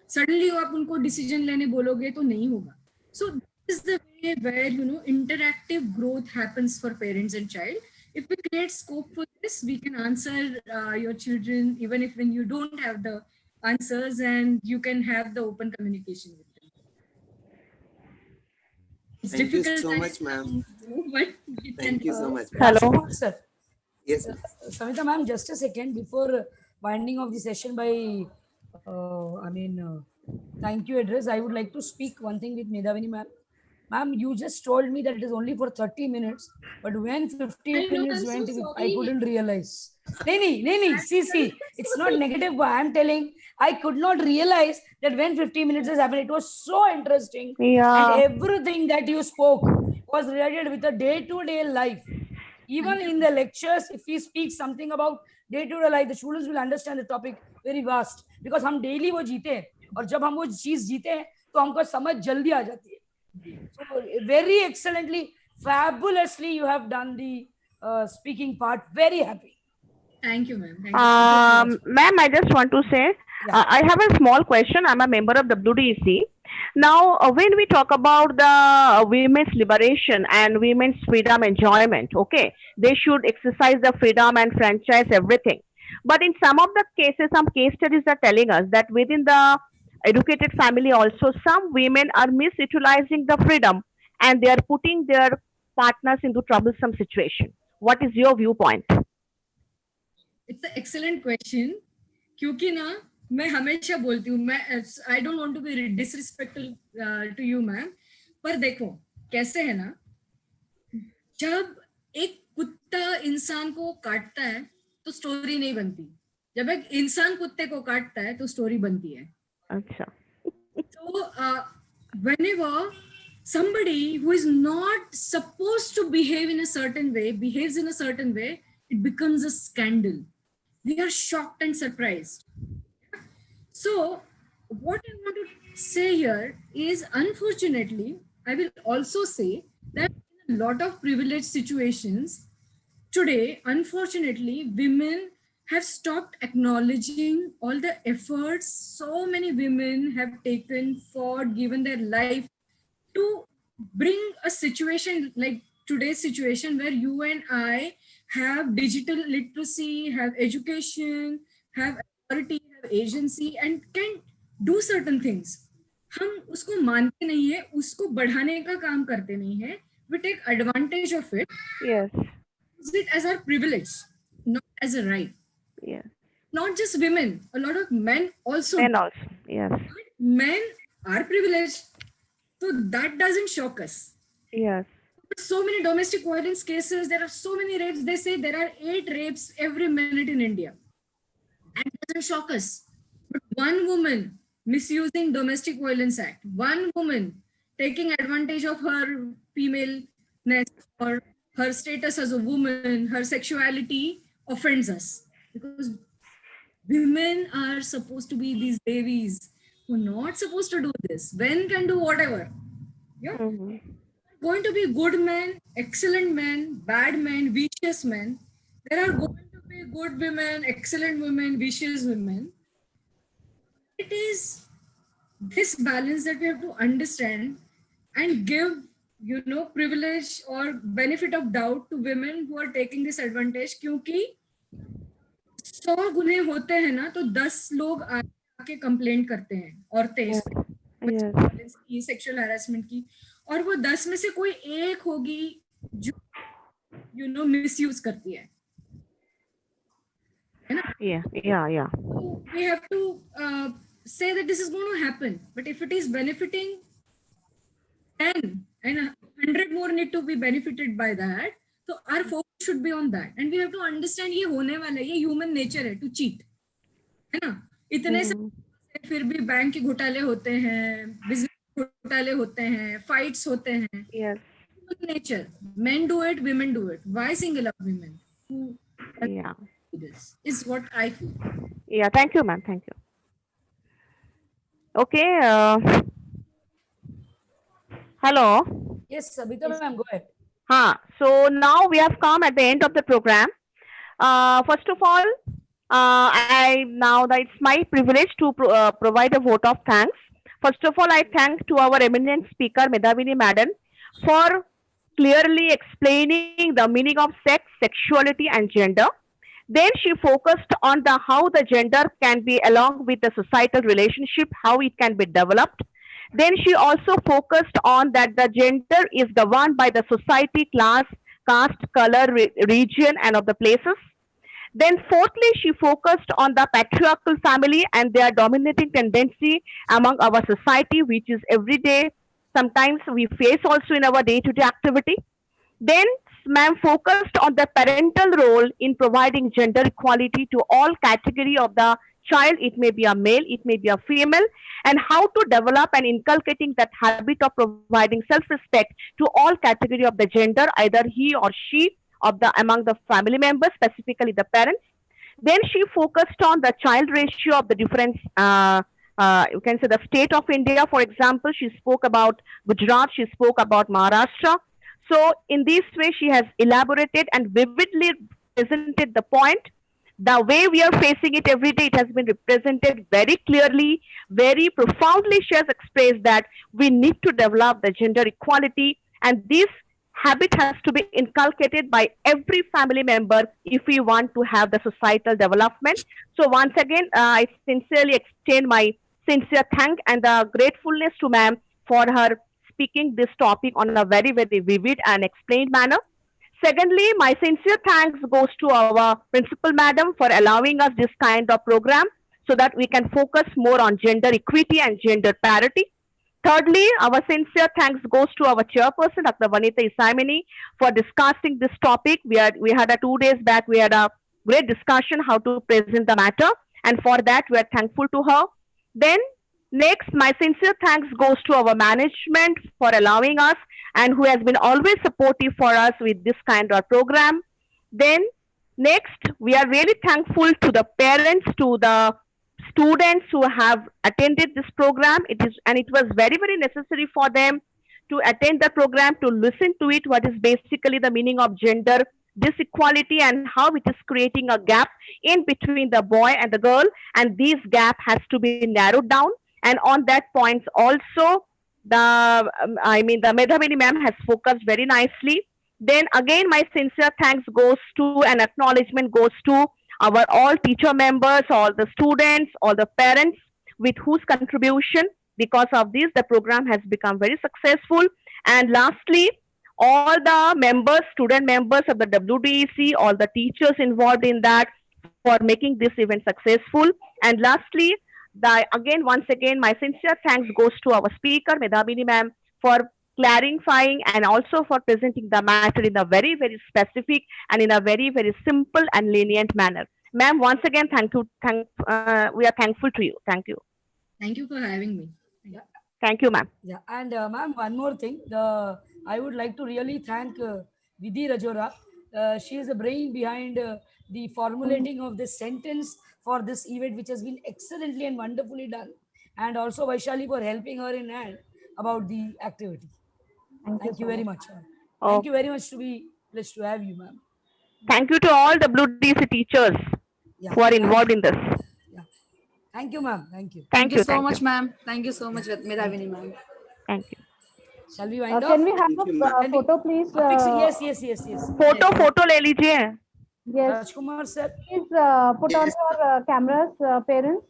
Suddenly आप उनको decision लेने बोलोगे तो नहीं होगा. So this is the way where interactive growth happens for parents and child. If we create scope for this, we can answer your children even if when you don't have the answers, and you can have the open communication with them. It's Thank you difficult, so much, ma'am. but Thank you so much. Hello, sir. Yes, ma'am. Samita ma'am, just a second before winding of the session by, thank you address. I would like to speak one thing with Medhavini ma'am. Ma'am, you just told me that it is only for 30 minutes, but when 15 minutes went, I couldn't realize. Nani, see, it's not negative, but I'm telling, I could not realize that when 15 minutes has happened, it was so interesting. Yeah. And everything that you spoke was related with the day-to-day life. Even in the lectures, if we speak something about day-to-day life, the students will understand the topic very vast. Because हम daily वो जीते हैं, और जब हम वो चीज जीते हैं, तो हमको समझ जल्दी आ जाती है. So very excellently, fabulously, you have done the speaking part. Very happy. Thank you, ma'am. Ma'am, I just want to say, I have a small question. I'm a member of WDEC. Now, when we talk about the women's liberation and women's freedom enjoyment, okay, they should exercise the freedom and franchise everything. But in some of the cases, some case studies are telling us that within the educated family also, some women are misutilizing the freedom and they are putting their partners into troublesome situation. What is your viewpoint? It's an excellent question. क्योंकि ना मैं हमेशा बोलती हूँ, I don't want to be disrespectful to you, ma'am. पर देखो कैसे है ना, जब एक कुत्ता इंसान को काटता है तो स्टोरी नहीं बनती. जब एक इंसान कुत्ते को काटता है तो स्टोरी बनती है. अच्छा. So whenever somebody who is not supposed to behave in a certain way behaves in a certain way, it becomes a scandal. We are shocked and surprised. So what I want to say here is, unfortunately, I will also say that in a lot of privileged situations today, unfortunately, women have stopped acknowledging all the efforts so many women have taken for given their life to bring a situation like today's situation where you and I have digital literacy, have education, have authority, have agency, and can do certain things. हम उसको मानते नहीं है, उसको बढ़ाने का काम करते नहीं है. We take advantage of it. Yes. Use it as our privilege, not as a right. Yes. Not just women, a lot of men also. Men also, yes. Men are privileged, so that doesn't shock us. Yes. But so many domestic violence cases, there are so many rapes. They say there are 8 rapes every minute in India. And it doesn't shock us. But one woman misusing Domestic Violence Act, one woman taking advantage of her femaleness or her status as a woman, her sexuality offends us. Because women are supposed to be these devis who are not supposed to do this. Men can do whatever. Yeah. Mm-hmm. Going to be good men, excellent men, bad men, vicious men. There are going to be good women, excellent women, vicious women. It is this balance that we have to understand and give privilege or benefit of doubt to women who are taking this advantage, क्योंकि 100 गुने होते हैं ना तो 10 लोग आके complaint करते हैं औरतें इस वायलेंस की, सेक्सुअल हैरेसमेंट की, और वो 10 में से कोई एक होगी जो मिसयूज करती है ना? Yeah. So we have to say that this is going to happen, but if it is benefiting 10 and 100 more need to be benefited by that, so our focus should be on that, and we have to understand ये होने वाला है, ये human nature है to cheat, है ना? इतने से फिर भी बैंक के घोटाले होते हैं, बिजनेस घोटाले होते हैं, fights होते हैं. Yes. Human nature. Men do it, women do it. Why single out women? Yeah. This is what I feel. Yeah, thank you, ma'am. Thank you. Okay. Hello. Yes, Sabita ma'am, go ahead. So now we have come at the end of the program. First of all, it's my privilege to provide a vote of thanks. First of all, I thank to our eminent speaker, Medhavini Madam, for clearly explaining the meaning of sex, sexuality, and gender. Then she focused on how the gender can be along with the societal relationship, how it can be developed. Then she also focused on that the gender is governed by the society, class, caste, color, region, and of the places. Then fourthly, she focused on the patriarchal family and their dominating tendency among our society, which is every day, sometimes we face also in our day-to-day activity. Then ma'am focused on the parental role in providing gender equality to all category of the child. It may be a male, it may be a female, and how to develop and inculcating that habit of providing self-respect to all category of the gender, either he or she of the among the family members, specifically the parents. Then she focused on the child ratio of the different you can say the state of India. For example, she spoke about Gujarat, she spoke about Maharashtra. So in this way, she has elaborated and vividly presented the point. The way we are facing it every day, it has been represented very clearly, very profoundly. She has expressed that we need to develop the gender equality, and this habit has to be inculcated by every family member if we want to have the societal development. So once again, I sincerely extend my sincere thank and the gratefulness to ma'am for her speaking this topic on a very, very vivid and explained manner. Secondly, my sincere thanks goes to our principal madam for allowing us this kind of program so that we can focus more on gender equity and gender parity. Thirdly, our sincere thanks goes to our chairperson, Dr. Vanita Isamini, for discussing this topic. We had 2 days back, we had a great discussion how to present the matter, and for that we are thankful to her. Then next, my sincere thanks goes to our management for allowing us and who has been always supportive for us with this kind of program. Then next, we are really thankful to the parents, to the students who have attended this program. It was very, very necessary for them to attend the program, to listen to it, what is basically the meaning of gender disequality and how it is creating a gap in between the boy and the girl, and this gap has to be narrowed down. And on that point also, the Medhavini ma'am has focused very nicely. Then again, my sincere thanks goes to and acknowledgement goes to our all teacher members, all the students, all the parents with whose contribution, because of this, the program has become very successful. And lastly, all the members, student members of the WDEC, all the teachers involved in that for making this event successful. And lastly, once again, my sincere thanks goes to our speaker, Medhavini ma'am, for clarifying and also for presenting the matter in a very, very specific and in a very, very simple and lenient manner. Ma'am, once again, thank you. We are thankful to you. Thank you. Thank you for having me. Yeah. Thank you, ma'am. Yeah, and ma'am, one more thing. I would like to really thank Vidhi Rajora. She is the brain behind the formulating of this sentence for this event, which has been excellently and wonderfully done. And also Vaishali for helping her in hand about the activity. Thank you very much. Thank you very much to be blessed to have you, ma'am. Thank you to all WDC teachers who are involved in this. Yeah. Thank you, ma'am. Thank you. Thank you so much, ma'am. Thank you so much, Medhavini ma'am. Thank you. Shall we wind Can up? we have Thank you, a ma'am. photo, please? Yes. Photo ले लीजिए. Yes. Rajkumar sir. Please put on your cameras, parents.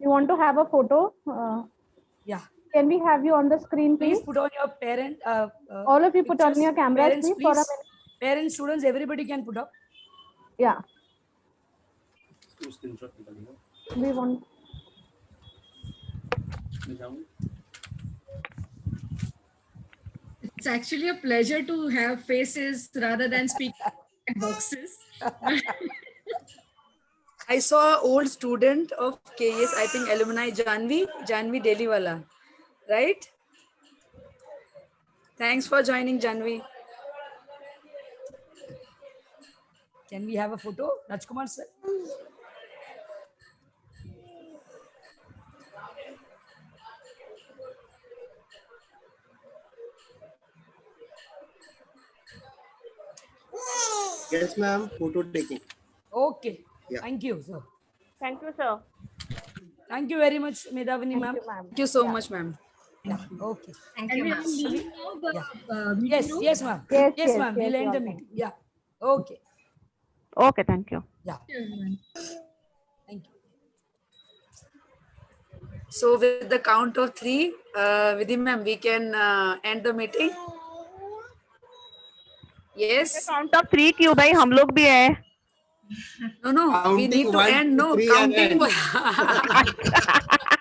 You want to have a photo? Yeah. Can we have you on the screen, Please please? put on your parent. All of you put on pictures. your cameras, Parents, please. For a please. minute. Parents, students, everybody can put up. Yeah. We want. It's actually a pleasure to have faces rather than speak boxes. I saw an old student of KS, I think alumni Janvi Deliwala, right? Thanks for joining, Janvi. Can we have a photo, Rajkumar sir? Yes, ma'am. Photo taking. Okay. Yeah. Thank you, sir. Thank you, sir. Thank you very much, Medhavini ma'am. Thank you so much, ma'am. Yeah. Okay. Thank And you, we ma'am. are leaving now the Yeah. meeting room. Yes, ma'am. Yes, Yes, yes, ma'am. yes, We'll end the welcome. meeting. Yeah. Okay. Okay, thank you. Yeah. Everyone. Thank you. So with the count of 3, Vidhi ma'am, we can end the meeting. Yes. Count of 3 क्यों भाई, हम लोग भी है. No, we Counting need to 1, end. 2, No, 3 and counting. end.